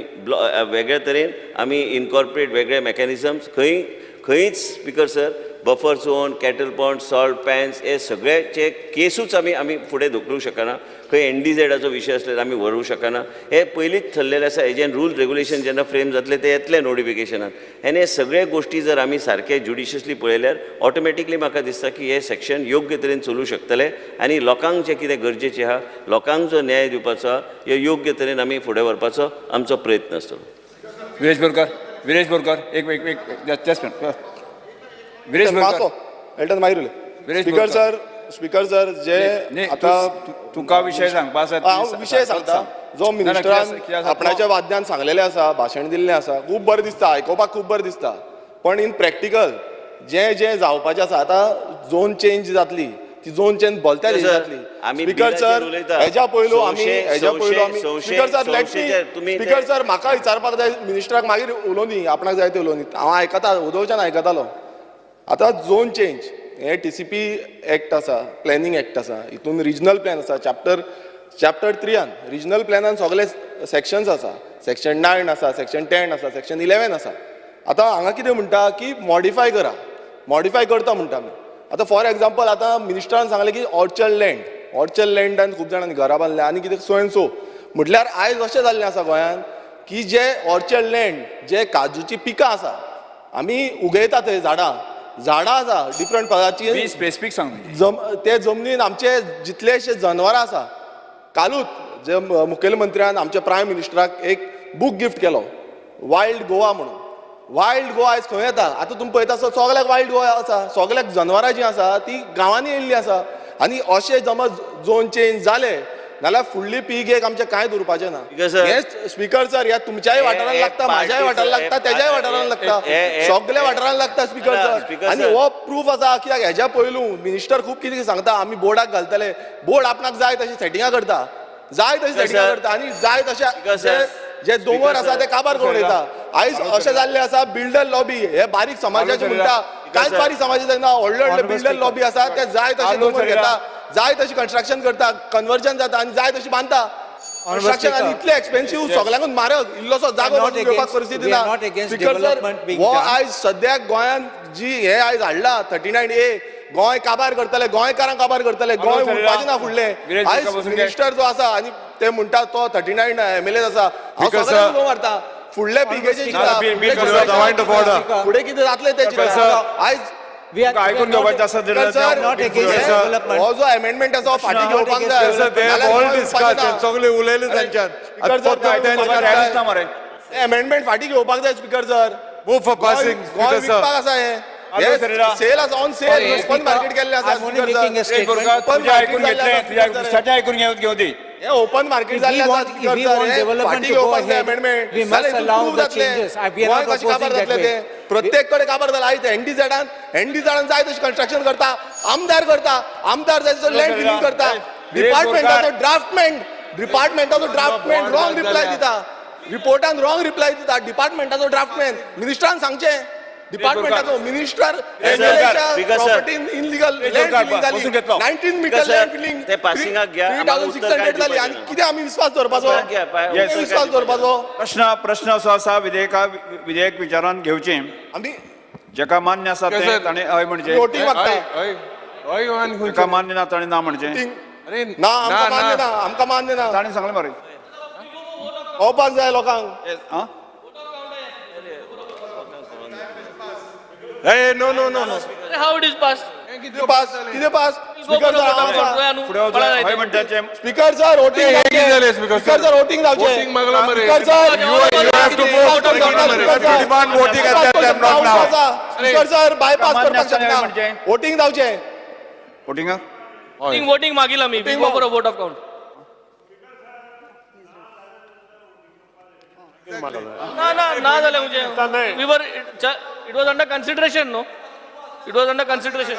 वेगळ्या तरेन आमी इनकॉर्पोरेट वेगळे मेकॅनिझम्स खंयच speaker sir buffer zone, cattle pond, salt pans हे सगळ्याचे केसूच आमी फुडें धुकलूंक शकना. खंय NDZाचो विशय आसल्यार आमी व्हरूंक शकना. हे पयलींच थरलेलें आसा. हेजें रूल रेग्युलेशन जेन्ना फ्रेम जातले ते येतले नोटिफिकेशनान. आनी हे सगळे गोश्टी जर आमी सारके ज्युडिशियसली पळयल्यार ऑटोमॅटिकली म्हाका दिसता की हे सेक्शन योग्य तरेन चलूंक शकतले आनी लोकांक जें कितें गरजेचें आहा, लोकांक जो न्याय दिवपाचो आहा, हे योग्य तरेन आमी फुडें व्हरपाचो आमचो प्रयत्न आसतलो. विरेश बोरकर एक जस्ट विरेश बोरकर मागीर Viresh speaker Borkar. Speaker sir जे आता तुका विषय सांगपा आसा हांव विशय सांगता जो मिनिस्टरान आपणाच्या वाद्यान सांगलेले आसा, भाशण दिल्लें आसा, खूब बरें दिसता, आयकोपाक खूब बरें दिसता. पण इन प्रॅक्टिकल जें जावपाचें आसा, आतां झोन चेंज जातली, ती झोन चेंज बोलत्या जातली. स्पीकर सर हेज्या पयलू आमी स्पीकर सर स्पीकर सर म्हाका विचारपाक जाय मिनिस्टराक, मागीर उलोवनी आपणाक जाय ते उलोवनी, हांव आयकता उदोवच्यान आयकतालो. आतां झोन चेंज हे TCP एक्ट आसा, प्लॅनिंग एक्ट आसा, हितून रिजनल प्लॅन आसा. चॅप्टर 3 रिजनल प्लॅनान सगळे सेक्शन्स आसा. सेक्शन 9 आसा, सेक्शन 10 आसा, सेक्शन 11 आसा. आतां हांगा कितें म्हणटा की मॉडिफाय करता म्हणटा आमी. आतां फॉर एग्जाम्पल आतां मिनिस्टरान सांगलें की ऑर्चर्ड लँडान खूब जाणांनी घरां बांदल्या आनी कितें सो एंड सो. म्हटल्यार आयज अशें जाल्लें आसा गोंयांत की जे ऑर्चर्ड लँड, जे काजूची पिकां आसा, आमी उगयता थंय झाडां आसा डिफरंट प्रकारची, स्पेसिफीक सांग. ते जमनीन आमचे जितलेशे जनवरां आसा. कालूच जे मुखेलमंत्र्यान आमच्या प्रायम मिनिस्टराक एक बूक गिफ्ट केलो, वायल्ड गोवा म्हणून. वायल्ड गोवा आयज खंय येता, आतां तुमी पळयता सगळ्याक वायल्ड गोवा आसा, सगळ्याक जनवरां जीं आसा ती गांवांनी येयल्लीं आसा. आनी अशें समज झोन चेंज जाले नाल्यार फुडली पिगेक आमचें कांयच उरपाचें ना. हे स्पीकर सर ह्या तुमच्याय वाठारान लागता, म्हाज्याय वाठारान लागता, तेज्याय वाठारान लागता, सगळ्या वाठारान लागता स्पीकर सर. आनी हो प्रूफ आसा कित्याक हेज्या पयलू मिनिस्टर खूब कितें सांगता, आमी बोर्डाक घालतले, बोर्ड आपणाक जाय तशी सेटिंगां करता, आनी जाय तशें जे दोंगर आसा ते काबार करून येता. आयज अशें जाल्लें आसा, बिल्डर लॉबी हे बारीक समाजाचे म्हणटा, कांयच बारीक समाजाचे ना, व्हडले बिल्डर लॉबी आसा ते जाय तशें दोंगर घेता, जाय तशी कन्स्ट्रक्शन करता, कन्वर्जन जाता आनी जाय तशी बांदता. कन्स्ट्रक्शन आनी इतले एक्सपेन्सिव्ह, सगळ्यांकूच म्हारग, इल्लोसो जागो घेवपाक परिस्थिती ना. स्पीकर सर हो आयज सद्याक गोंयांत जी हे आयज हाडला 39A, गोंय काबार करतले, गोंयकारांक काबार करतले, गोंय उरपाचें ना फुडलें. आयज मिनिस्टर जो आसा आनी ते म्हणटा तो 39 MLAs आसा, हांव सगळ्यांक उलो मारता, फुडले पिगेचे फुडें कितें जातलें ते आयज आयकून घेवपाचें आसा. हो जो अमेंडमेंट आसा फाटीं घेवपाक जाय, सगळे उलयले तांच्यान अमेंडमेंट फाटीं घेवपाक जाय. Speaker sir move for passing. Goa विकपाक आसा हे सेल आसा, ऑन सेल, ओपन मार्केट केल्लें आसा. आयकून घेऊ दी. हे ओपन मार्केट जाल्लें आसा. फाटीं घेवपाक जाय अमेंडमेंट, गोंय कशें काबार जातलें ते, प्रत्येक कडेन काबार जाला. आयज एनडीझाडान जाय तशी कन्स्ट्रक्शन करता, आमदार जाय तसो लँड फिलिंग करता, डिपार्टमेंटाचो ड्राफ्टमॅन रॉंग रिप्लाय दिता, रिपोर्टान रॉंग रिप्लाय दिता. डिपार्टमेंटाचो ड्राफ्टमॅन मिनिस्टरान सांगचें, डिपार्टमेंटाचो minister property illegal land filling जाली, 19 मीटर लँड फिलिंग 3600 जाली. आनी कितें आमी विश्वास दवरपाचो? प्रश्न असो आसा, विधेयक विचारान घेवचें. आमी जेका मान्य आसा ते ताणें हय म्हणचें वोटींग मागता जेका मान्य ना ताणें ना म्हणचें अरे ना आमकां मान्य ना आमकां मान्य ना ताणें सांगलें मरे कळपाक जाय लोकांक आं Hey, no, no, no, no. How it is passed? कितें पास स्पीकर सर फुडें वचून हय म्हणटाचें स्पीकर सर वोटींग हे कितें जालें, स्पीकर सर? सर वोटींग जावचें Voting मागला मरे. Speaker sir You have to vote. demand voting at that time, not now. Speaker sir bypass मान्य करपाक आसताना हय शकना म्हणचें वोटींग जावचें वोटिंगाक Voting मागील आमी. We go for a vote of count. ना जालें म्हणजे. We were, it was under consideration, no? It was under consideration.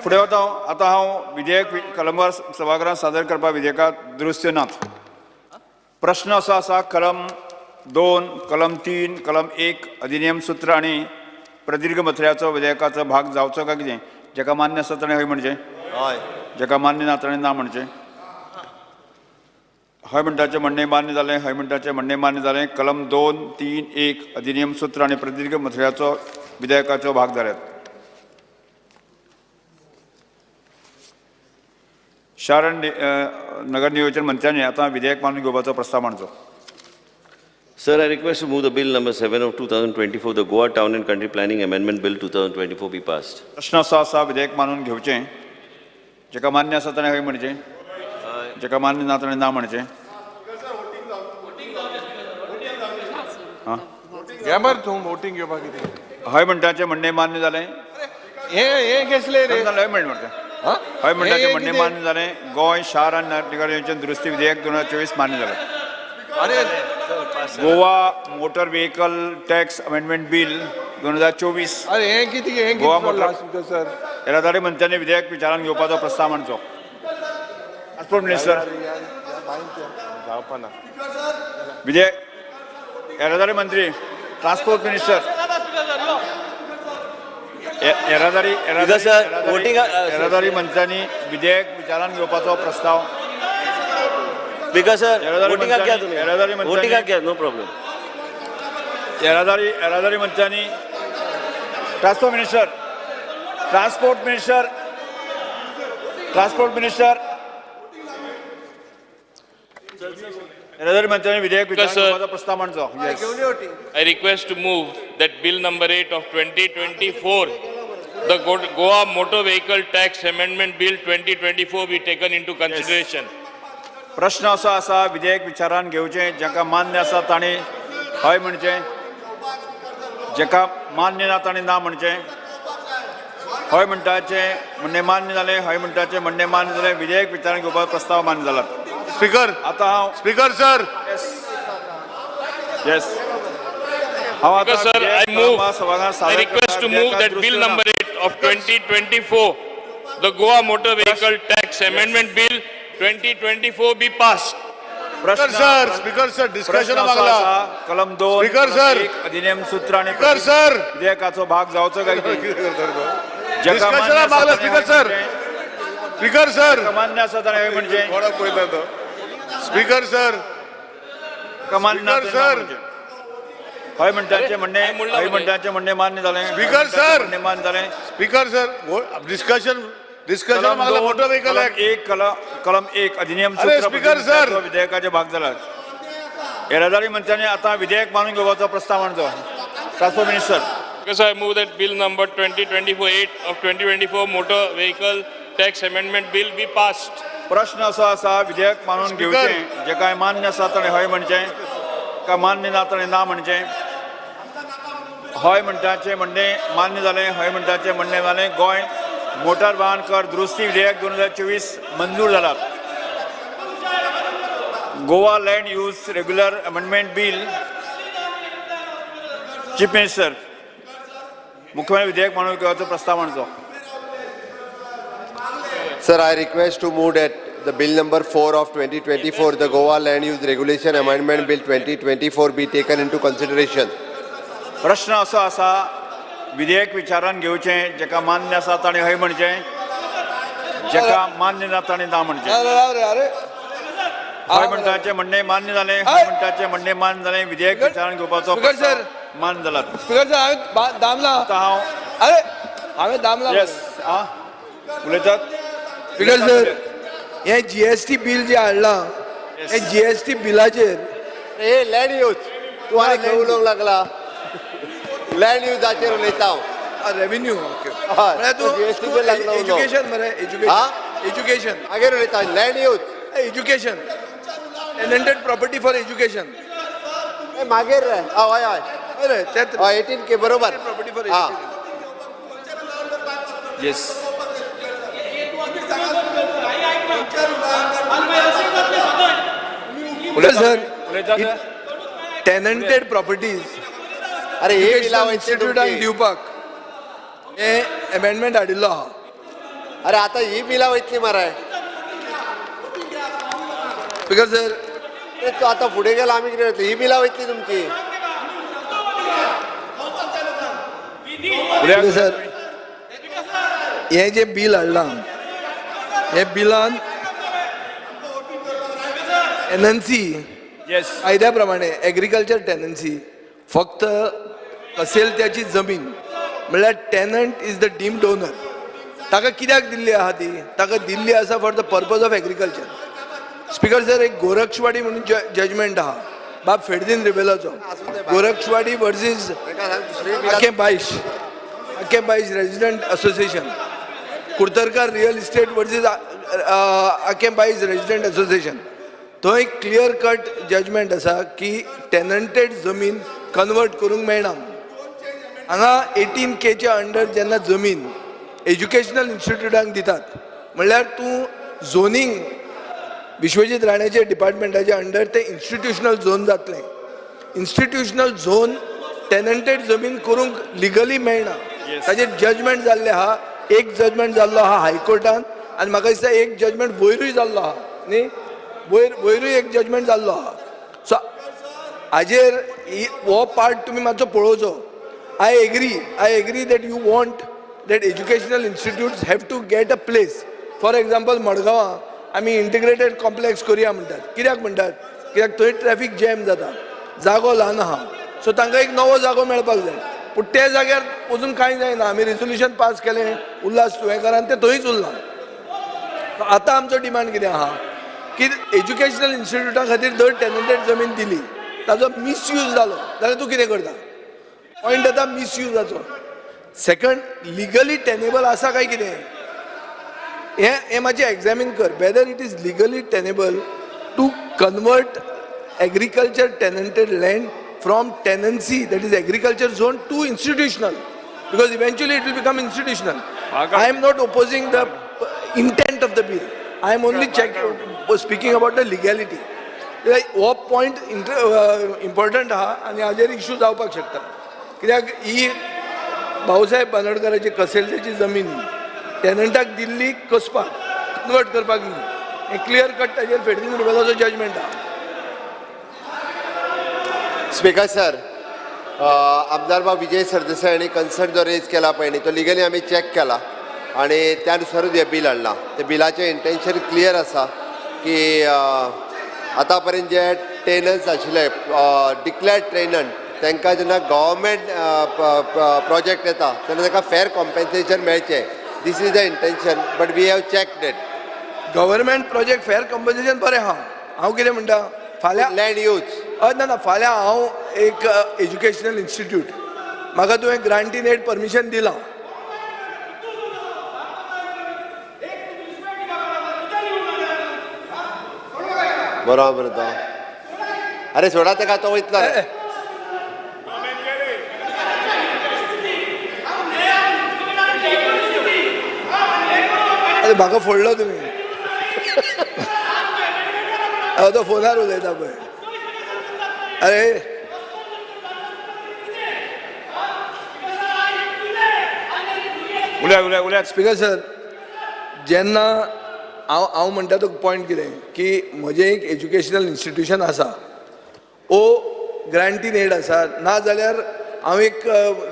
फुडें वता आतां हांव विधेयक कलमार सभागृहांत सादर करपा विधेयकात दुरुस्त्यो नात प्रश्न असो आसा कलम 2 कलम 3 कलम 1 अधिनियम सूत्र आनी प्रदीर्घ मथळ्याचो विधेयकाचो भाग जावचो काय कितें जेका मान्य आसा ताणें हय म्हणचें जेका मान्य ना ताणें ना म्हणचें हय म्हणटाचें म्हणणें मान्य जालें हय म्हणटाचें म्हणणें मान्य जालें कलम 2, 3, 1 अधिनियम सूत्र आनी प्रदीर्घ मथळ्याचो विधेयकाचो भाग जाल्यात शार आनी नगर नियोजन मंत्र्यांनी आतां विधेयक मानून घेवपाचो प्रस्ताव मांडचो Sir, I request to move the bill number 7 of 2024, the Goa Town and Country Planning Amendment Bill 2024 be passed. प्रश्न असो आसा विधेयक मानून घेवचें जेका मान्य आसा ताणें हय म्हणचें जेका मान्य ना ताणें ना म्हणचें घे मरे तूं वोटींग घेवपाक कितें हय म्हणटाचें म्हणणें मान्य जालें हे घेतले रे हय म्हणटा हय म्हणटाचें म्हणणें मान्य जालें गोंय शार आनी नगर नियोजन दुरुस्ती विधेयक 2024 मान्य जालें अरे Goa motor vehicle tax amendment bill 2024 अरे हे कितें गोवा मोटर स्पीकर सर येरादारी मंत्र्यांनी विधेयक विचारान घेवपाचो प्रस्ताव मांडचो ट्रान्सपोर्ट मिनिस्टर जावपा ना विधेयक येरादारी मंत्री ट्रान्सपोर्ट मिनिस्टर येरादारी मंत्र्यांनी विधेयक विचारान घेवपाचो प्रस्ताव Speaker sir, voting मंत्र्यांनी- घ्या तुम्ही. येरादारी Voting मंत्र्यांनी घ्या, no problem. येरादारी मंत्र्यांनी ट्रान्सपोर्ट मिनिस्टर येरादारी मंत्र्यांनी विधेयक विचारान Sir. घेवपाचो प्रस्ताव मांडचो I request to move that bill number 8 of 2024, the Goa Motor Vehicle Tax Amendment Bill 2024 be taken into consideration. प्रश्न असो आसा विधेयक विचारान घेवचें जेका मान्य आसा ताणें हय म्हणचें जेका मान्य ना ताणें ना म्हणचें हय म्हणटाचें म्हणणें मान्य जालें हय म्हणटाचें म्हणणें मान्य जालें विधेयक विचारान घेवपाचो प्रस्ताव मान्य जाला स्पीकर आतां हांव स्पीकर सर येस हांव आतां Because sir, विधेयक I move, कलमा सभागृहांत I सादर request करता to move विधेयकात that bill दुरुस्त्यो number 8 of 2024, the Goa Motor Vehicle Tax Amendment Bill 2024 be passed. Speaker sir discussion मागला कलम 2 Speaker, sir. अधिनियम सूत्र आणि स्पीकर सर विधेयकाचो भाग जावचो काय डिस्कशन मागला स्पीकर सर स्पीकर सर मान्य आसा ताणें हय म्हणचें स्पीकर सर मान्य ना Speaker, ताणें ना sir. म्हणचें. हय म्हणटाचें म्हणणें हय म्हणटाचें म्हणणें मान्य जालें Speaker, sir. म्हणणें मान्य जालें स्पीकर सर डिस्कशन मागला मोटर व्हेकल ऍक्ट कलम 1 अधिनियम अरे, सूत्र Speaker, sir. विधेयकाचे भाग जाला येरादारी मंत्र्यांनी आतां विधेयक मानून घेवपाचो प्रस्ताव मांडचो transport minister Because I move that bill number 2024-8 of 2024 Motor Vehicle Tax Amendment Bill be passed. प्रश्न असो आसा विधेयक मानून घेवचें जे काय मान्य आसा ताणें हय म्हणचें काय मान्य ना ताणें ना म्हणचें हय म्हणटाचें म्हणणें मान्य जालें हय म्हणटाचें म्हणणें जालें गोंय मोटार वाहन कर दुरुस्ती विधेयक 2024 मंजूर जाला Goa land use regular amendment bill chief minister मुख्यमंत्री विधेयक मानून घेवपाचो प्रस्ताव मांडचो Sir, I request to move that the bill number 4 of 2024, the Goa Land Use Regulation Amendment Bill 2024 be taken into consideration. प्रश्न असो आसा विधेयक विचारान घेवचें जेका मान्य आसा ताणें हय म्हणचें जेका मान्य ना ताणें ना म्हणचें हय म्हणटाचें म्हणणें मान्य जालें हय म्हणटाचें म्हणणें मान्य जालें विधेयक विचारान घेवपाचो स्पीकर सर मान जालात. स्पीकर सर हांवें दामला आतां हांव अरे हांवें दामला येस उलयतात. स्पीकर सर हे GST बिल जे हाडलां हे GST बिलाचेर हे लँड यूज तू आनी खंय उलोवंक लागला लँड युजाचेर उलयता हांव रेव्हेन्यू हय, तो GST बिल लागलो उलोवंक. एज्युकेशन मरे एज्युकेशन मागीर उलयता land use education tenanted property for education मागीर रे हय हय अरे त्यात 18K बरोबर प्रॉपर्टी फॉर हा येस सर उलयतात. टेनंटेड प्रॉपर्टीज अरे हे बिला वयतली इन्स्टिट्यूटांक तुमची. दिवपाक हे अमेंडमेंट हाडिल्लो आहा अरे आता ही बिला वयतली मरे स्पीकर सर तू आता फुडें गेला आमी कितें करतली ही बिला वयतली तुमची स्पीकर सर हे जे बिल हाडलां हे बिलान टेनन्सी येस कायद्या प्रमाणे एग्रीकल्चर टेनन्सी फक्त असेल त्याची जमीन म्हणल्यार tenant is the deemed owner ताका कित्याक दिल्ली आहा ती ताका दिल्ली आसा for the purpose of agriculture speaker sir एक गोरक्षवाडी म्हणून जजमेंट आहा बाब फेडदीन रिबेलाचो Gorakshwadi versus Aquem Baixo resident association Kudtarkar real estate versus Aquem Baixo resident association थंय क्लियर कट जजमेंट आसा की टेनंटेड जमीन कन्वर्ट करूंक मेळना हांगा 18Kच्या अंडर जेन्ना जमीन एज्युकेशनल इन्स्टिट्यूटांक दितात म्हणल्यार तूं झोनींग विश्वजीत राणेचे डिपार्टमेंटाच्या अंडर ते इन्स्टिट्यूशनल झोन जातलें इन्स्टिट्यूशनल झोन टेनंटेड जमीन करूंक लिगली मेळना ताचेर जजमेंट जाल्ले आहा एक जजमेंट जाल्लो आहा हायकोर्टान आनी म्हाका दिसता एक जजमेंट वयरूय जाल्लो आहा न्ही वयरूय एक जजमेंट जाल्लो आहा सो हाजेर हो पार्ट तुमी मातसो पळोवचो I agree that you want that educational institutes have to get a place for example मडगांवां आमी इंटिग्रेटेड कॉम्प्लेक्स करुया म्हणटात कित्याक म्हणटात कित्याक थंय ट्रॅफिक जॅम जाता जागो ल्हान आहा सो तांकां एक नवो जागो मेळपाक जाय पूण ते जाग्यार अजून कांय जायना आमी रेजोल्युशन पास केलें उल्हास तुयेंकरान तें थंयच उरलां आतां आमचो डिमांड कितें आहा की एज्युकेशनल इन्स्टिट्यूटा खातीर जर टेनंटेड जमीन दिली ताजो मिसयूज जालो जाल्यार तूं कितें करता पॉयंट येता मिसयूजाचो सेकंड लिगली टेनेबल आसा काय कितें हे मातशें एग्जामीन कर whether it is legally tenable to convert agriculture tenanted land from tenancy that is agriculture zone to institutional because eventually it will become institutional I am not opposing the intent of the bill I am only speaking about the legality. हो point important आहा आनी हाजेर issue जावपाक शकता कित्याक ही भाऊसाहेब बांदोडकराची कसेलची जमीन टेनंटाक Delhi कसपाक convert करपाक न्ही हे क्लियर कट ताजेर फेडरीन रिबेलाचो जजमेंट आहा स्पीकर सर आमदार बाब विजय सरदेसाय हांणी कन्सर्न जो रेज केला पळय न्ही तो लिगली आमी चॅक केला आणि त्यानुसारूच हे बिल हाडलां ते बिलाचें इंटेन्शन क्लियर आसा की आतां पर्यंत जे टेनन्स आशिल्ले डिक्लेअर्ड टेनंट तांकां जेन्ना गव्हर्मेंट प्रोजेक्ट येता तेन्ना ताका फेर कॉम्पेन्सेशन मेळचें this is the intention but we have checked it government project फेर कॉम्पेन्सेशन बरें हांव कितें म्हणटा फाल्यां लँड यूज ना फाल्यां हांव एक एज्युकेशनल इन्स्टिट्यूट म्हाका तुवें ग्रांटीन एड परमिशन दिलां बरोबर तो अरे सोडा तेका तो वयतलो अरे म्हाका फोडलो तुमी तो फोनार उलयता पळय अरे उलया स्पीकर सर जेन्ना हांव म्हणटा तो पॉयंट कितें की म्हजें एक एज्युकेशनल इन्स्टिट्यूशन आसा ओ ग्रांटीन एड आसा ना जाल्यार हांव एक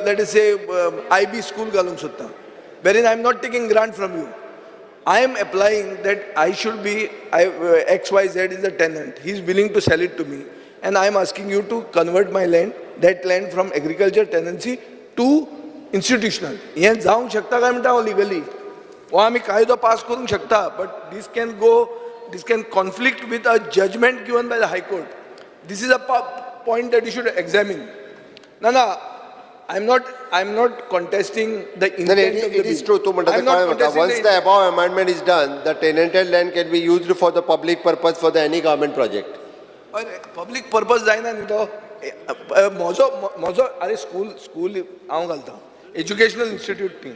let us say IB school घालूंक सोदतां वेरीन I am not taking grant from you I am applying that I should be XYZ is the tenant. He is willing to sell it to me, and I am asking you to convert my land that land from agriculture tenancy to institutional. हे जावंक शकता काय म्हणटा हांव legally हो आमी कायदो pass करूंक शकता but this can conflict with a judgment given by the High Court. This is a point that you should examine. No, I'm not contesting the intent of the It is bill. true. I'm not contesting Once the above amendment is done, the tenanted land can be used for the public purpose for any government project. Public purpose जायना न्ही तो म्हजो अरे school हांव घालता educational institute न्ही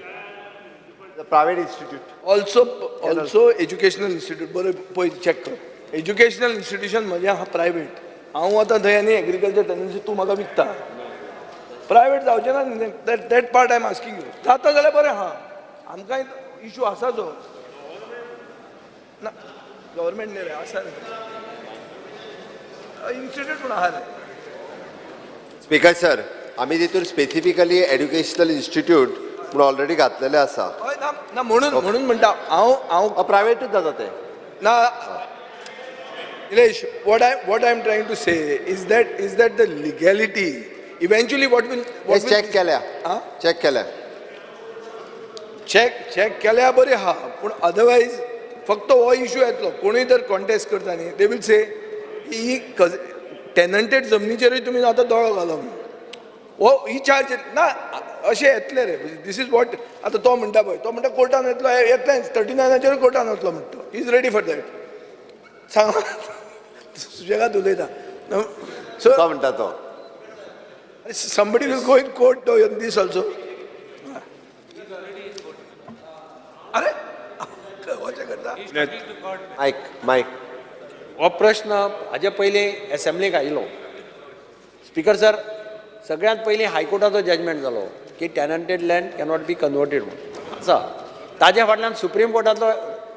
The private institute. Also educational institute बरें पळय चॅक कर एज्युकेशनल इन्स्टिट्यूशन म्हणजे हा प्रायवेट हांव वता थंय आनी एग्रीकल्चर टेनन्सी तूं म्हाका विकता प्रायवेट जावचें ना न्ही that part I am asking you जाता जाल्यार बरें आहा आमकां इशू आसा जो ना गव्हर्मेंट न्ही रे आसा न्ही इन्स्टिट्यूट म्हणून आहा रे Speaker sir, आम्ही तितून स्पेसिफिकली एड्युकेशनल इन्स्टिट्यूट म्हणून ऑलरेडी घातलेले आसा. हय ना म्हणून म्हणटा हांव प्रायवेटूच जाता ते. ना Nilesh, what I'm trying to say is that the legality eventually what will check केल्या. चेक केल्या. चेक केल्या बरें आहा पूण अदरवायज फक्त हो इश्यू येतलो कोणूय जर कॉन्टेस्ट करता न्ही दे विल से ही टेनंटेड जमनीचेरूय तुमी आतां दोळो घालूंक हो ही चार्ज ना अशें येतलें रे दीस इज वॉट आतां तो म्हणटा पळय तो म्हणटा कोर्टान येतलो येतलेंच 39 कोर्टान वतलो म्हणटा he is ready for that सांग सुशेगाद उलयता सो तो म्हणटा तो somebody will go in court on this also अरे वचें करता माईक हो प्रश्न हाजे पयलीं एसेंब्लीक आयिल्लो स्पीकर सर सगळ्यांत पयलीं हायकोर्टाचो जजमेंट जालो की टॅनंटेड लँड कॅनॉट बी कन्वर्टेड म्हणून आसा ताज्या फाटल्यान सुप्रीम कोर्टाचो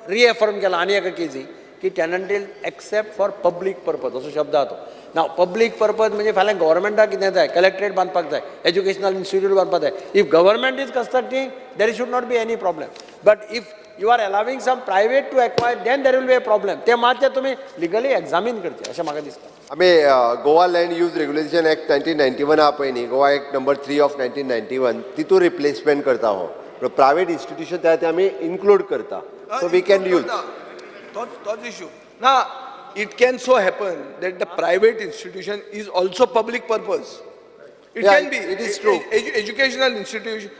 रिएफर्म केला आनी एका केसी की टॅनंटेड एक्सेप्ट फॉर पब्लीक पर्पज असो शब्द आहा तो ना पब्लीक पर्पज म्हणजे फाल्यां गव्हर्मेंटाक कितें जाय कलेक्ट्रेट बांदपाक जाय एज्युकेशनल इन्स्टिट्यूट बांदपाक जाय if government is constructing there should not be any problem but if you are allowing some private to acquire then there will be a problem ते मातशें तुमी लिगली एक्झामीन करचें अशें म्हाका दिसता आमी Goa land use regulation act 1991 आहा पळय न्ही गोवा एक्ट नंबर 3 ऑफ 1991 तितून रिप्लेसमेंट करता हो प्रायवेट इन्स्टिट्यूशन ते आमी इन्क्लूड करता सो वी कॅन यूज तोच इश्यू ना it can so happen that the private institution is also public purpose. It can be. It is true. Educational institution.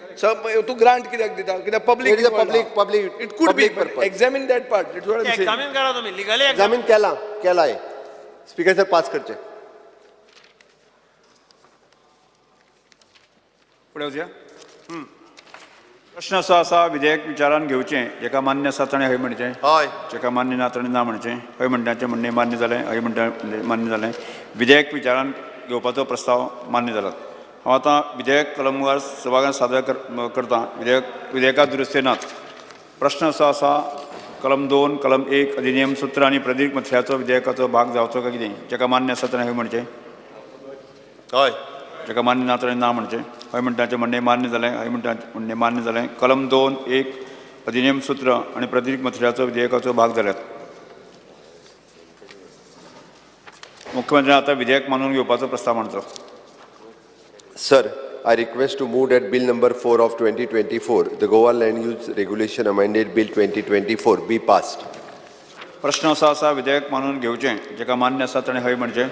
To grant kidak dita, kidak public. It is a public. It could be. Purpose. Examine that part. That's what I'm saying. Examine करा तुम्ही legally examine केला आहे. Speaker sir pass करचे. पुढे वचया. प्रश्न असो आसा विधेयक विचारान घेवचें जेका मान्य आसा ताणें हय म्हणचें हय जेका मान्य ना ताणें ना म्हणचें हय म्हणटाचें म्हणणें मान्य जालें हय म्हणटा मान्य जालें विधेयक विचारान घेवपाचो प्रस्ताव मान्य जाला हांव आतां विधेयक कलमवार सभाघरांत सादर करतां विधेयकात दुरुस्ती नात प्रश्न असो आसा कलम 2 कलम 1 अधिनियम सूत्र आनी प्रदीर्घ मथळ्याचो विधेयकाचो भाग जावचो काय कितें जेका मान्य आसा ताणें हय म्हणचें हय जेका मान्य ना ताणें ना म्हणचें हय म्हणटाचें म्हणणें मान्य जालें हय म्हणटाचें म्हणणें मान्य जालें कलम 2 1 अधिनियम सूत्र आनी प्रदीर्घ मथळ्याचो विधेयकाचो भाग जाल्यात मुख्यमंत्र्यान आतां विधेयक मानून घेवपाचो प्रस्ताव मांडचो Sir, I request to move that Bill number 4 of 2024, the Goa Land Use Regulation Amended Bill 2024, be passed. प्रश्न असो आसा विधेयक मानून घेवचें जेका मान्य आसा ताणें हय म्हणचें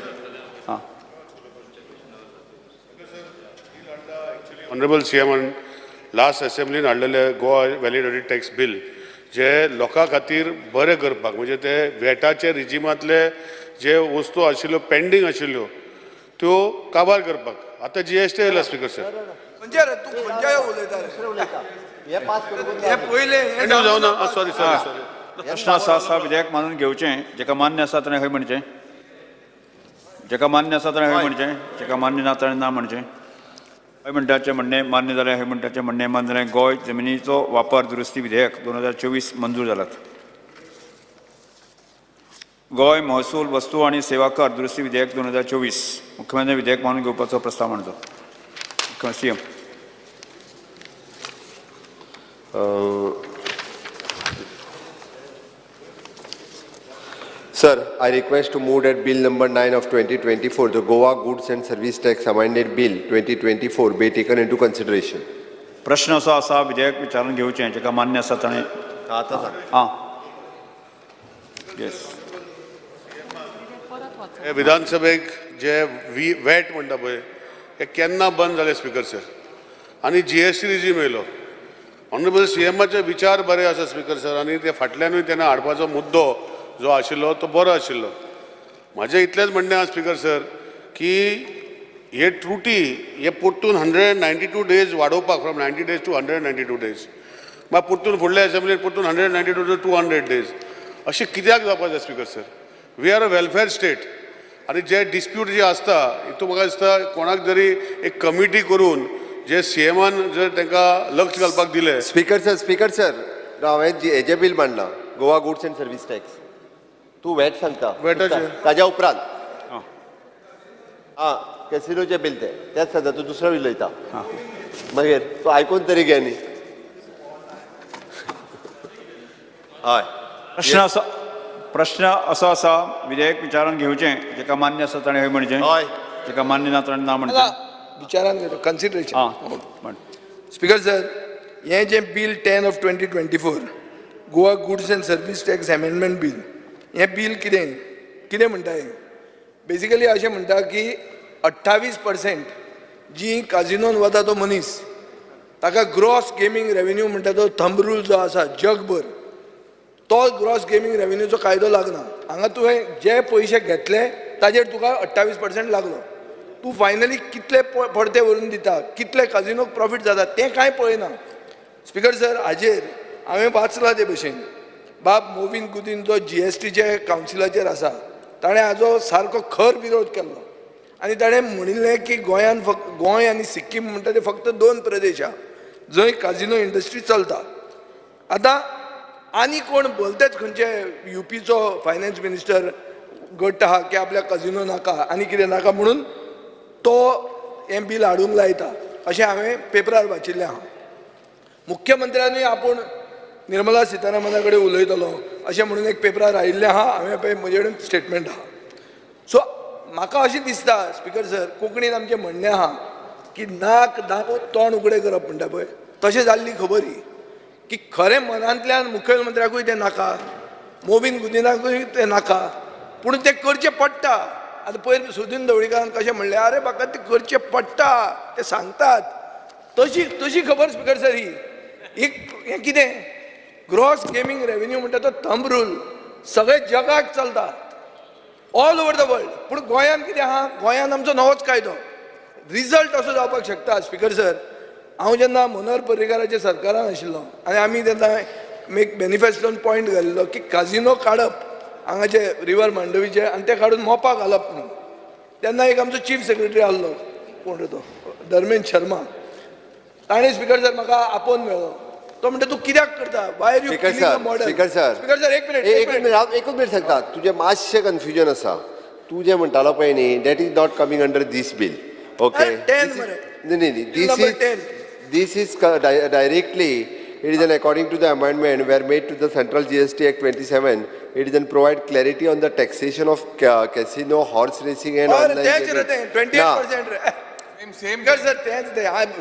हां ऑनरेबल सीएमान लास्ट असेंब्लीन हाडलेले गोवा व्हॅलिडिटी टॅक्स बिल जे लोकां खातीर बरें करपाक म्हणजे ते व्हॅटाचे रिजिमांतले जे वस्तू आशिल्ल्यो पेंडींग आशिल्ल्यो त्यो काबार करपाक आतां GST येयला स्पीकर सर म्हणजे रे तू खंयच्या उलयता रे हे पयलें जाऊ ना सॉरी प्रश्न असा विधेयक मानून घेवचें जेका मान्य आसा ताणें हय म्हणचें जेका मान्य आसा ताणें हय म्हणचें जेका मान्य ना ताणें ना म्हणचें हय म्हणटाचें म्हणणें मान्य जालें हय म्हणटाचें म्हणणें मान्य जालें गोंय जमिनीचो वापर दुरुस्ती विधेयक 2024 मंजूर जालात गोंय महसूल वस्तू आनी सेवा कर दुरुस्ती विधेयक 2024 मुख्यमंत्री विधेयक मानून घेवपाचो प्रस्ताव मांडचो CM Sir, I request to move that Bill number 9 of 2024, the Goa Goods and Service Tax Amendment Bill 2024, be taken into consideration. प्रश्न असो आसा विधेयक विचारून घेवचें जेका मान्य आसा ताणें आं येस हे विधानसभेक जे वॅट म्हणटा पळय हे केन्ना बंद जाले स्पीकर सर आनी GST रिजीम येयलो ऑनरेबल CMचे विचार बरे आसा स्पीकर सर आनी ते फाटल्यानूय तेन्ना हाडपाचो मुद्दो जो आशिल्लो तो बरो आशिल्लो म्हाजें इतलेंच म्हणणें आसा स्पीकर सर की हे त्रुटी हे परतून 192 डेज वाडोवपाक फ्रॉम 90 डेज टू 192 डेज मागीर परतून फुडल्या असेंब्लीन परतून 192 टू 200 डेज अशें कित्याक जावपाक जाय speaker sir we are a welfare state आनी जे डिस्प्यूट जे आसता हितून म्हाका दिसता कोणाक जरी एक कमिटी करून जे CMन जर तांकां लक्ष घालपाक दिलें. स्पीकर सर हांवें हेजें बील मांडलां Goa goods and service tax तूं वॅट सांगता वॅटाचें ताज्या उपरांत आं कॅसिनोचें बील तेंच सांगता तूं दुसरो उलयता मागीर तूं आयकून तरी घे न्ही हय प्रश्न असो आसा विधेयक विचारान घेवचें जेका मान्य आसा ताणें हय म्हणचें हय जेका मान्य ना ताणें ना म्हणचें विचारान घेतो कन्सिडरेशन म्हण स्पीकर सर हें जें bill 10 of 2024 Goa goods and service tax amendment bill हें बील कितें म्हणटा हें बेसिकली अशें म्हणटा की 28% जी काजिनोन वता तो मनीस ताका ग्रॉस गेमींग रेवेन्यू म्हणटा तो थंब रूल जो आसा जगभर तो ग्रॉस गेमींग रेवेन्यूचो कायदो लागना हांगा तुवें जे पयशे घेतले ताजेर तुका 28% लागलो तूं फायनली कितले पडते व्हरून दिता कितले काजिनोक प्रॉफीट जाता तें कांय पळयना स्पीकर सर हाजेर हांवें वाचलां ते भशेन बाब मोविन गुदीन जो GSTचे कावन्सिलाचेर आसा ताणें हाजो सारको खर विरोध केल्लो आनी ताणें म्हणिल्लें की गोंय आनी सिक्कीम म्हणटा ते फक्त 2 प्रदेश आहा जंय काजिनो इंडस्ट्री चलता आतां आनी कोण बोलतेच खंयचे UPचो फायनान्स मिनिस्टर गट आहा की आपल्या काजिनो नाका आनी कितें नाका म्हणून तो हें बील हाडूंक लायता अशें हांवें पेपरार वाचिल्लें आहा मुख्यमंत्र्यानूय आपूण निर्मला सितारामना कडेन उलयतलो अशें म्हणून एक पेपरार आयिल्लें आहा हांवें पळय म्हजे कडेन स्टेटमेंट आहा सो म्हाका अशें दिसता स्पीकर सर कोंकणीन आमचें म्हणणें आहा की नाक दाबून तोंड उगडें करप म्हणटा पळय तशें जाल्ली खबर ही की खरें मनांतल्यान मुख्यमंत्र्याकूय तें नाका मोविन गुदिनाकूय तें नाका पूण तें करचें पडटा आतां पयर सुदीन ढवळीकारान कशें म्हणलें अरे म्हाका तें करचें पडटा ते सांगतात तशी खबर स्पीकर सर ही हें कितें ग्रॉस गेमींग रेवेन्यू म्हणटा तो थंब रूल सगळे जगाक चलता ऑल ओवर द वर्ल्ड पूण गोंयांत कितें आहा गोंयांत आमचो नवोच कायदो रिजल्ट असो जावपाक शकता स्पीकर सर हांव जेन्ना मनोहर पर्रीकाराच्या सरकारान आशिल्लो आनी आमी तेन्ना एक मॅनिफेस्टोन पॉयंट घालिल्लो की काजिनो काडप हांगाचे रिवर मांडवीचे आनी ते काडून मोपा घालप म्हणून तेन्ना एक आमचो चीफ सेक्रेटरी आहलो कोण तो धर्मेंद्र शर्मा ताणें स्पीकर सर म्हाका आपोवन मेळ्ळो तो म्हणटा तूं कित्याक करता why are you killing the model speaker sir एक मिनिट एकूच मिनिट सांगता तुजें मातशें कन्फ्युजन आसा तूं जें म्हणटालो पळय न्ही that is not coming under this bill okay न्ही this is directly it is an according to the amendment were made to the central GST Act 27 it is an provide clarity on the taxation of casino horse racing and online gaming 28% same sir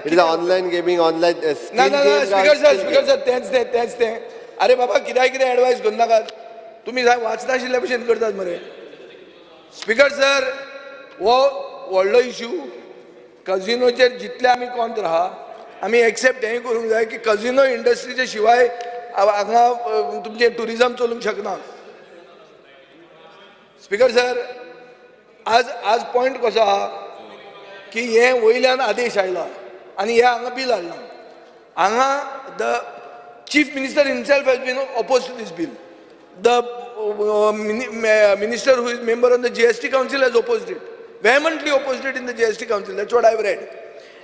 it is online gaming online speaker sir तेंच ते अरे बाबा कितें advice करून नाकात तुमी वाचना आशिल्ले भशेन करतात मरे स्पीकर सर हो व्हडलो इश्यू काजिनोचेर जितले आमी कोंत राहा आमी एक्सेप्ट हें करूंक जाय की काजिनो इंडस्ट्रीचे शिवाय हांगा तुमचें टुरिजम चलूंक शकना स्पीकर सर आज पॉयंट कसो आहा की हे वयल्यान आदेश आयला आनी हे हांगा बील हाडलां हांगा the chief minister himself has been oppose to this bill the minister who is member on the GST Council has opposed it, vehemently opposed it in the GST Council. That's what I've read.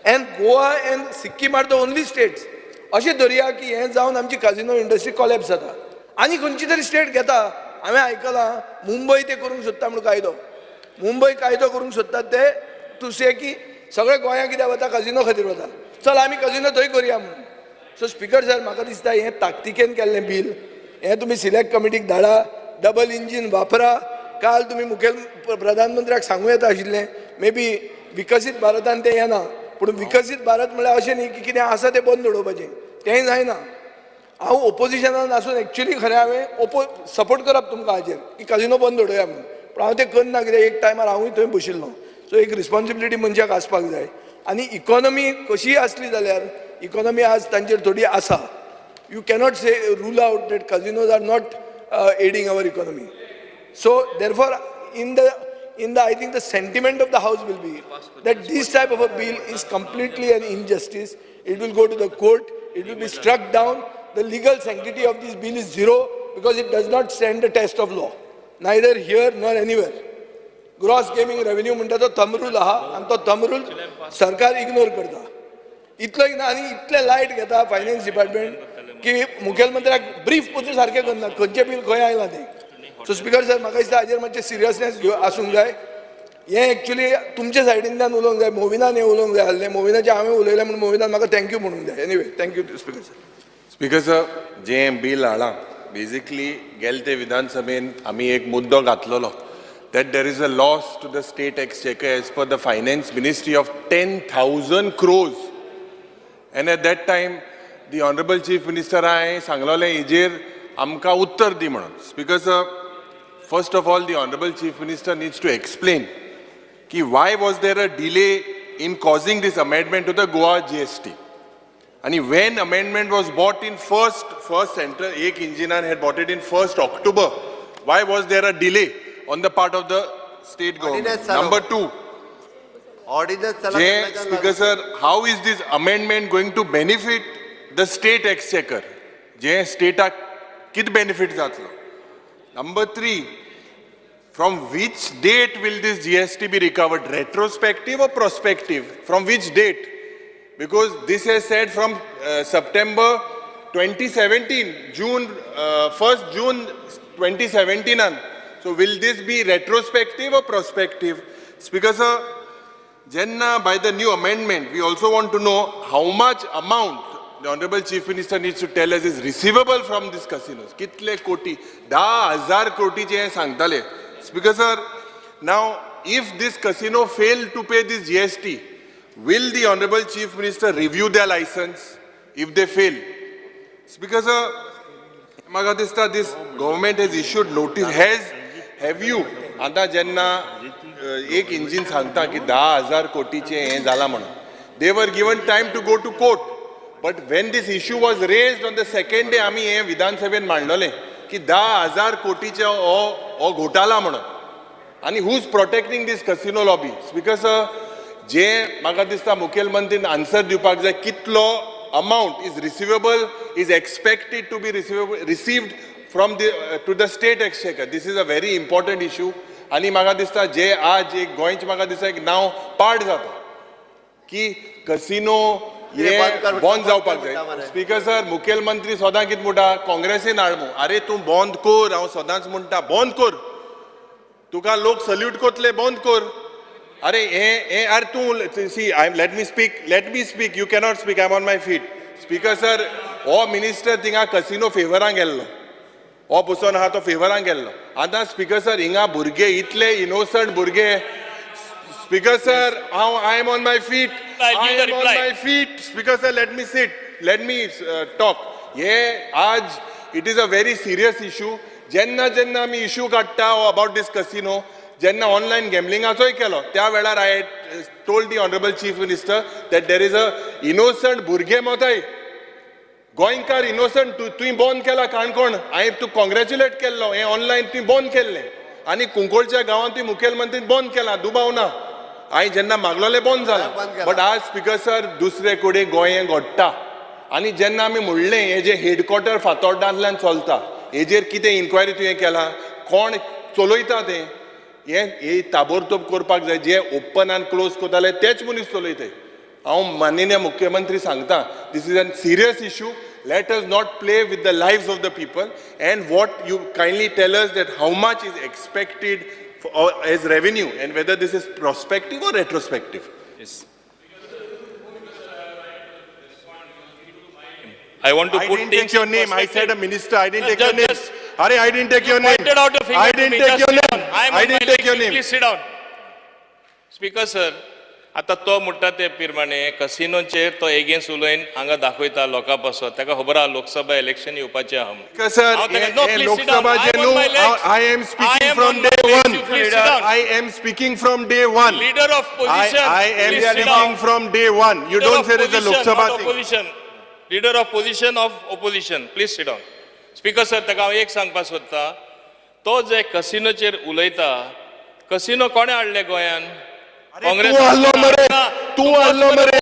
And Goa and Sikkim are the only states. अशें धरया की हें जावन आमची काजिनो industry collapse जाता आनी खंयची तरी स्टेट घेता हांवें आयकलां मुंबय ते करूंक सोदता म्हणून कायदो मुंबय कायदो करूंक सोदतात ते टू से की सगळे गोंयांत कित्याक वता काजिनो खातीर वता चल आमी काजिनो थंय करया म्हणून सो स्पीकर सर म्हाका दिसता हें ताकतिकेन केल्लें बील हें तुमी सिलेक्ट कमिटीक धाडा डबल इंजिन वापरा. काल तुम्ही प्रधानमंत्र्याक सांगूं येता आशिल्लें मे बी विकसीत भारतान तें येना, पूण विकसीत भारत म्हळ्यार अशें न्ही की कितें आसा तें बंद उडोवपाचें, तेंय जायना. हांव ओपोजिशनान आसून एक्चुअली खरें हांवें सपोर्ट करप तुमकां हाजेर की काजिनो बंद उडोवया म्हणून, पूण हांव तें करना कित्याक एक टायमार हांवूय थंय बशिल्लो. सो एक रिस्पॉन्सिबिलिटी मनशाक आसपाक जाय. आनी इकॉनॉमी कशी आसली जाल्यार इकॉनॉमी आज तांचेर थोडी आसा. You cannot say rule out that casinos are not aiding our economy. So therefore, I think the sentiment of the House will be that this type of a bill is completely an injustice. It will go to the court. It will be struck down. The legal sanctity of this bill is zero because it does not stand the test of law, neither here nor anywhere. Gross gaming revenue म्हणटा तो thumb rule आहा आणि तो thumb rule सरकार ignore करता. इतलो आनी इतले लायट घेता फायनान्स डिपार्टमेंट की मुखेलमंत्र्याक ब्रीफ पत्र सारकें करना खंयचें बिल खंय आयलां तें. सो स्पीकर सर म्हाका दिसता हाजेर मातशें सिरियसनेस आसूंक जाय. हें एक्चुअली तुमच्या सायडींतल्यान उलोवंक जाय, मोविनान हें उलोवंक जाय आसलें. मोविनाचें हांवें उलयलें म्हणून मोविनान म्हाका थँक्यू म्हणूंक जाय. Anyway thank you speaker sir. Speaker sir, जें बिल हाडलां बेजिकली गेल ते विधानसभेन आमी एक मुद्दो घातलेलो that there is a loss to the state exchequer as per the finance ministry of 10,000 crores. And at that time the honorable chief minister हांवें सांगलोलें हेजेर आमकां उत्तर दी म्हणून. Speaker sir, first of all, the Honorable Chief Minister needs to explain ki why was there a delay in causing this amendment to the Goa GST. And when amendment was brought in first center, ek engineer had brought it in 1st October. Why was there a delay on the part of the state government? Number two, Speaker sir, how is this amendment going to benefit the state exchequer? State kit benefit zatlo. Number three, from which date will this GST be recovered? Retrospective or prospective? From which date? Because this has said from September 2017, first June 2017. So will this be retrospective or prospective? Speaker sir, Jenna, by the new amendment, we also want to know how much amount the Honorable Chief Minister needs to tell us is receivable from these casinos. Kitle koti? 10,000 koti che sangtale. Speaker sir, now if this casino failed to pay this GST, will the Honorable Chief Minister review their license if they fail? Speaker sir, this government has issued notice. Have you? Anta jenna ek engine sangta ki 10,000 koti che हे झाला म्हणून. They were given time to go to court. But when this issue was raised on the second day, आम्ही हे विधानसभेत मांडलेले की 10,000 कोटीचे ओ घोटाला म्हणून. आणि who's protecting this casino lobby? Speaker sir, जे म्हाका दिसता मुखेलमंत्रीन आन्सर दिवपाक जाय कितलो amount is receivable, is expected to be received from to the state exchequer. This is a very important issue. आणि म्हाका दिसता जे आज एक गोंयचे म्हाका दिसता एक नाव पाड जाता की कसिनो हे बंद जावपाक जाय. स्पीकर सर, मुखेलमंत्री सदां कितें म्हणटा काँग्रेसीन हाडमू. अरे तूं बंद कर, हांव सदांच म्हणटा बंद कर. तुका लोक सल्यूट कोतले, बंद कर. अरे हे अरे तूं C let me speak, you cannot speak, I'm on my feet. Speaker sir, हो मिनिस्टर थिंगा कसिनो फेवरान गेल्लो, हो बसून आहा तो फेवरान गेल्लो. आतां स्पीकर सर हिंगा भुरगे इतले इनोसंट भुरगे. Speaker sir, I am on my feet. I am on my feet. Speaker sir, let me sit. Let me talk. It is a very serious issue. Jenna mi issue katta about this casino. Jenna online gambling asoy kelo. Tya velar I told the Honorable Chief Minister that there is a innocent burge motai. Goinkar innocent tu bond kela kankon. I have to congratulate kello. Online tu bond kelle. Ani kunkolच्या गावात ती मुख्यमंत्री बंद केला दुबावना. आई जेन्ना मागलोले बंद जाला. But आज speaker sir दुसरे कोडे गोंय घडटा. आनी जेन्ना आमी म्हणलें हे जे हेडक्वॉर्टर फातोर्डांतल्यान चलता हेजेर कितें इन्क्वायरी तुवें केला, कोण चलयता तें, हे ताबडतोब करपाक जाय. जे ओपन आनी क्लोज करताले तेच मनीस चलयताय. हांव माननीय मुख्यमंत्री सांगता, this is a serious issue. Let us not play with the lives of the people. And what you kindly tell us that how much is expected as revenue and whether this is prospective or retrospective. Yes. I want to I didn't take your name. I said a minister. I didn't take your name. Arey, I didn't take your name. Pointed out a finger I to didn't me. take Just your sit name. down. I am I on my didn't take legs. your You name. Please sit down. Speaker sir, आता तो म्हणटा ते प्रमाणे कसिनोचेर तो against उलयन हांगा दाखयता लोकां पासत ताका खबर आहा लोकसभा इलेक्शन येवपाचें आहा म्हणून. Sir, हांव ताका- No, please sit down. Lok I am on my legs. I am speaking I am from on my day legs. one. You please sit down. I am speaking from day one. Leader of position. I am Please sit speaking down. from day one. You Leader don't of say it's a Lok position, Sabha not thing. opposition. Leader of position of opposition. Please sit down. Speaker sir, ताका हांव एक सांगपाक सोदता, तो जे कसिनोचेर उलयता, casino कोणे हाडले गोंयान? तू हल्लो मरे, तू हल्लो मरे.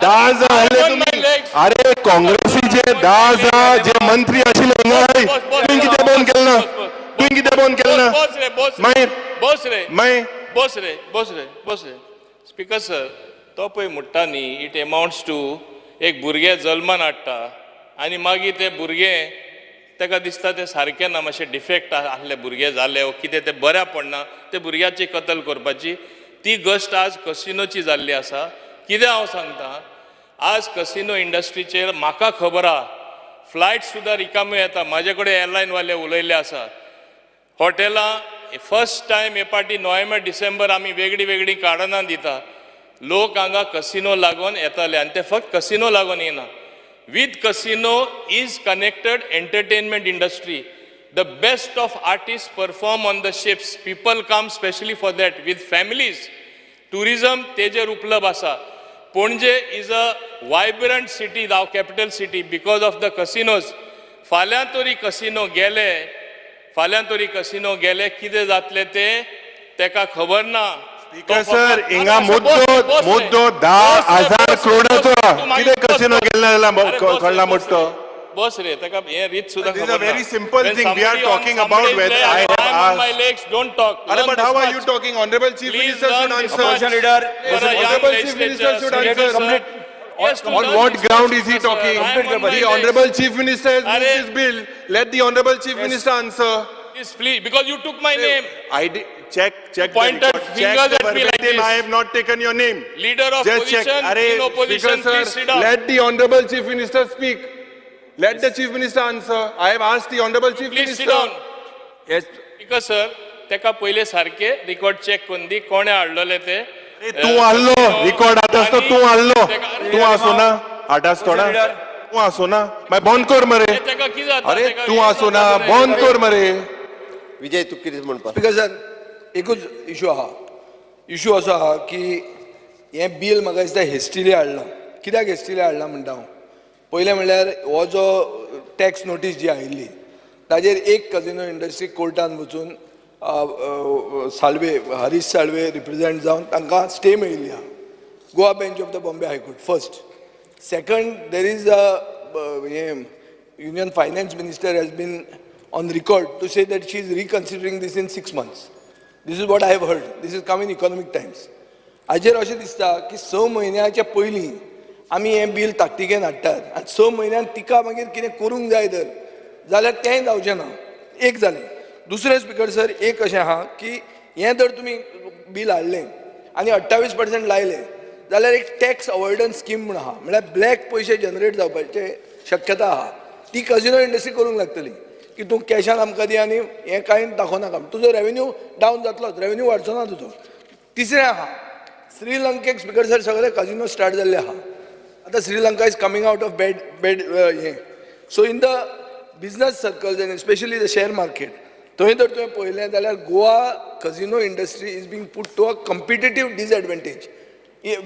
10 हल्ले तुम्ही. अरे काँग्रेसीचे 10 जे मंत्री आशिल्ले नाही, तुवें कितें बंद केलें ना? तुवें कितें बंद केलें ना? बोस रे, बोस रे. मागीर बोस रे. मागीर बोस रे, बोस रे, बोस रे. स्पीकर सर, तो पळय म्हणटा न्ही, इट अमाउंट्स टू एक भुरगें जल्मान हाडटा आनी मागीर तें भुरगें ताका दिसता तें सारकें ना, मातशें डिफेक्ट आसले भुरगें जालें वो कितें तें बऱ्या पडना, ते भुरग्याची कत्ल करपाची ती गोश्ट आज कसिनोची जाल्ली आसा. कितें हांव सांगता, आज कसिनो इंडस्ट्रीचेर म्हाका खबर आहा फ्लायट सुद्दां रिकाम्यो येता. म्हाजे कडेन एअरलायनवाले उलयल्ले आसा. हॉटेलां फर्स्ट टायम हे पाटी नोव्हेंबर डिसेंबर आमी वेगळी वेगळी कार्डनां दिता. लोक हांगा कसिनो लागून येताले आनी ते फक्त कसिनो लागून येना. With casino is connected entertainment industry. The best of artists perform on the ships. People come specially for that with families. Tourism tejer uplab asa. Ponje is a vibrant city, now capital city, because of the casinos. Falyan tori casino gele, kide जातले ते तेका खबर ना. Speaker sir, हिंगा मुद्दो 10,000 करोडाचो कितें casino गेल्ले जाल्यार कळना मुद्दो. बस रे, ताका हे रीत सुद्धा This is a very simple thing we are talking about. Whether I have on my asked. legs, don't talk. But how are you talking? Honorable Chief Please Minister should learn this answer. much. leader, Honorable Chief Minister should answer. On what ground is he talking? The Honorable Chief Minister has moved this bill. Let the Honorable Chief Minister answer. Please, because you took my name. I did, check the Pointed record. fingers Check the at me like verbatim. this. I have not taken your name. Leader of Just check. position, in opposition, Speaker please sir, sit down. let the Honorable Chief Minister speak. Let the Chief Minister answer. I have asked the Honorable Chief Please Minister. sit down. Yes. Because sir, तेका पहिले सारखे record check करून दी कोणे हाडलेले ते. तू हाडलो record आतास तो तू हाडलो तू आसो ना आतास थोडा तू आसो ना मागीर बंद कर मरे तेका कितें जाता? अरे तेका तू आसो ना बंद कर मरे. विजय तू कितें म्हणपाक स्पीकर सर, एकूच इशू आहा. इशू असो आहा की हें बील म्हाका दिसता हेस्टिली हाडलां. कित्याक हेस्टिली हाडलां म्हणटा हांव. पयलें म्हणल्यार हो जो टॅक्स नोटीस जी आयिल्ली ताजेर एक कजिनो इंडस्ट्री कोर्टान वचून साळवे हरीश साळवे रिप्रेझेंट जावन तांकां स्टे मेळिल्ली आहा. Goa bench of the Bombay high court first. Second, there is a union finance minister has been on record to say that she is reconsidering this in 6 months. This is what I have heard. This is come in Economic Times. हाजेर अशें दिसता की 6 म्हयन्याच्या पयलीं आमी हें bill ताकतिकेन हाडटात आनी 6 म्हयन्यान तिका मागीर कितें करूंक जाय तर जाल्यार तेंय जावचें ना. एक जालें. दुसरें स्पीकर सर, एक अशें आहा की हें जर तुमी बील हाडलें आनी 28% लायलें जाल्यार एक टॅक्स अवॉयडन्स स्कीम म्हूण आहा, म्हळ्यार ब्लॅक पयशे जनरेट जावपाची शक्यता आहा. ती कजिनो इंडस्ट्री करूंक लागतली की तूं कॅशान आमकां दी आनी हें कांय दाखोवनाका. तुजो रेवेन्यू डावन जातलोच, रेवेन्यू वाडचो ना तुजो. तिसरें आहा, श्रीलंकेक स्पीकर सर सगळे कजिनो स्टार्ट जाल्ले आहा. आतां Sri Lanka is coming out of bed हें. So in the business circles end specially the share market थंय जर तुवें पळयलें जाल्यार Goa कजिनो industry is being put to a कम्पिटेटीव disadvantage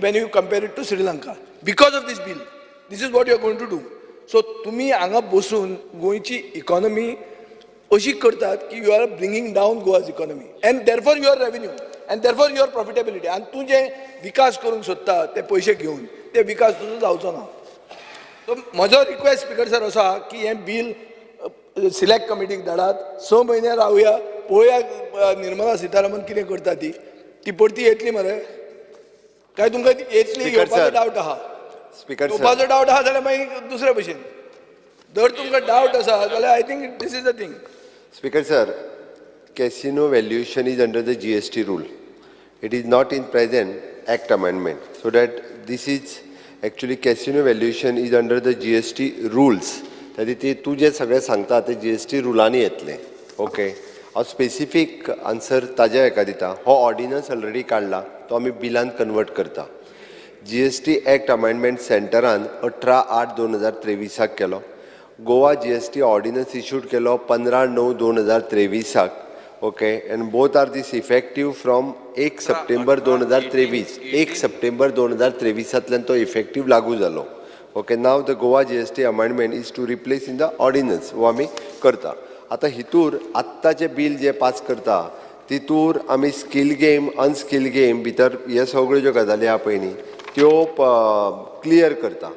when you compare it to Sri Lanka because of this bill. This is what you are going to do. So तुम्ही हांगा बसून गोंयची economy अशी करतात की you are bringing down Goa's economy and therefore your revenue and therefore your profitability. आनी तूं जे विकास करूंक सोदता ते पयशे घेवन ते विकास तुजो जावचो ना. सो म्हजो रिक्वेस्ट स्पीकर सर असो आहा की हें बील सिलेक्ट कमिटीक धाडात. 6 म्हयने रावया, पळोवया निर्मला सीतारामन कितें करता ती परती येतली मरे काय तुमकां येतली येवपाचो डावट आहा. स्पीकर येवपाचो डावट आहा जाल्यार मागीर दुसरे भशेन. जर तुमकां डावट आसा जाल्यार I think this is the thing. Speaker sir, casino valuation is under the GST rule. It is not in present Act amendment. So that this is actually casino valuation is under the GST rules. त्या ती तूं जे सगळें सांगता ते GST रुलांनी येतलें okay हांव specific answer ताज्या हेका दिता हो ऑर्डिनन्स ऑलरेडी काडला तो आमी बिलान कन्वर्ट करता GST एक्ट अमेंडमेंट सेंटरान 18/8/2023 केलो गोवा GST ऑर्डिनन्स इश्यूड केलो 15/9/2023 okay and both are this effective from 1 September 2023 1 September 2023 तो इफेक्टीव लागू जालो okay now the Goa GST amendment is to replace in the ordinance वो आमी करता आतां हितूर आत्ताचें बिल जे पास करता तितूर आमी स्कील गेम अनस्कील गेम भितर हे सगळ्यो ज्यो गजाली आहा पळय न्ही त्यो क्लियर करता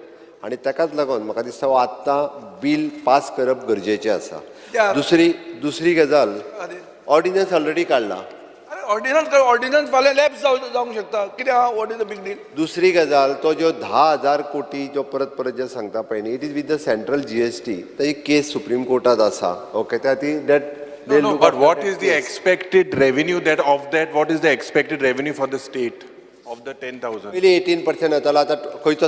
आनी ताकाच लागून म्हाका दिसता हो आत्तां बिल पास करप गरजेचें आसा दुसरी गजाल ऑर्डिनन्स ऑलरेडी काडला ऑर्डिनन्स फाल्यां लॅप्स जावंक शकता कित्याक what is the big deal दुसरी गजाल तो जो 10,000 कोटी जो परत जे सांगता पळय न्ही it is with the central GST ती केस सुप्रीम कोर्टात आसा ओके त्या ती that No, but what is the expected revenue what is the expected revenue for the state of the 10,000? पयलीं 18% येतालो आतां खंयचो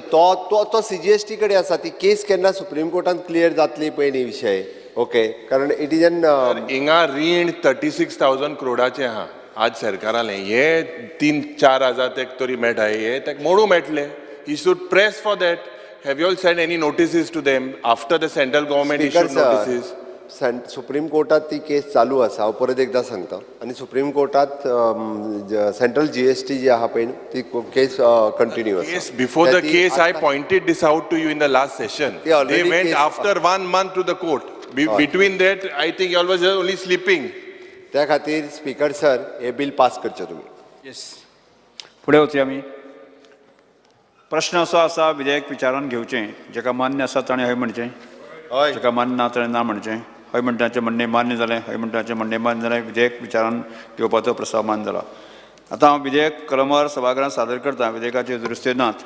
तो CGST कडेन आसा ती केस केन्ना सुप्रीम कोर्टान क्लियर जातली पळय न्ही विशय ओके कारण इट इज एन हिंगा रीण 36,000 करोडाचें आहा आज सरकारालें हे 3-4 हजार तेक तरी मेळटा हे तेक मोडू मेळटले he should press for that have you all send any notices to them after the central government issued notices supreme कोर्टात ती केस चालू आसा हांव परत एकदां सांगता आनी सुप्रीम कोर्टात सेंट्रल GST जी आहा पळय ती केस कंटिन्यू आसा Yes, before the case, I pointed this out to you in the last session. They already They went case- after 1 month to the court. Between that, I think you all was only sleeping. त्या खातीर speaker sir हे bill pass करचे तुमी yes फुडें वचया आमी प्रश्न असो आसा विधेयक विचारान घेवचें जेका मान्य आसा ताणें हय म्हणचें जेका मान्य ना ताणें ना म्हणचें हय म्हणटाचें म्हणणें मान्य जालें हय म्हणटाचें म्हणणें मान्य जालें विधेयक विचारान घेवपाचो प्रस्ताव मान्य जाला आतां हांव विधेयक कलमार सभागृहांत सादर करता विधेयकाचे दुरुस्ती नात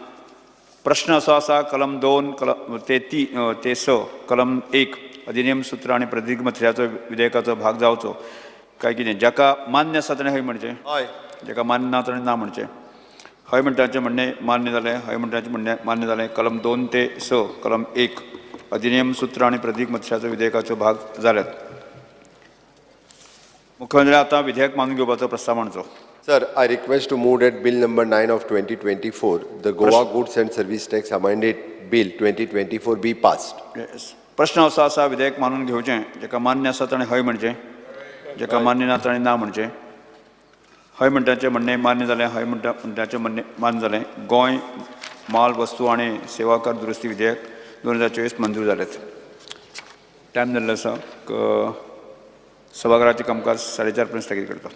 प्रश्न असो आसा कलम 2 कलम ते 6 कलम 1 अधिनियम सूत्र आनी प्रतिज्ञापत्राचो विधेयकाचो भाग जावचो काय कितें जेका मान्य आसा ताणें हय म्हणचें हय जेका मान्य ना ताणें ना म्हणचें हय म्हणटाचें म्हणणें मान्य जालें हय म्हणटाचें म्हणणें मान्य जालें कलम 2 ते 6 कलम 1 अधिनियम सूत्र आनी प्रतिज्ञापत्राचो विधेयकाचो भाग जाल्यात मुख्यमंत्री आतां विधेयक मानून घेवपाचो प्रस्ताव मांडचो Sir, I request to move that Bill number 9 of 2024, the Goa Goods and Service Tax Amended Bill 2024 be passed. Yes. प्रश्न असो आसा विधेयक मानून घेवचें जेका मान्य आसा ताणें हय म्हणचें जेका मान्य ना ताणें ना म्हणचें हय म्हणटाचें म्हणणें मान्य जालें हय म्हणटाचें म्हणणें मान्य जालें गोंय माल वस्तू आनी सेवा कर दुरुस्ती विधेयक 2024 मंजूर जालेत टायम जाल्लो आसा सभागृहाचें कामकाज 4:30 पर्यंत स्थगीत करता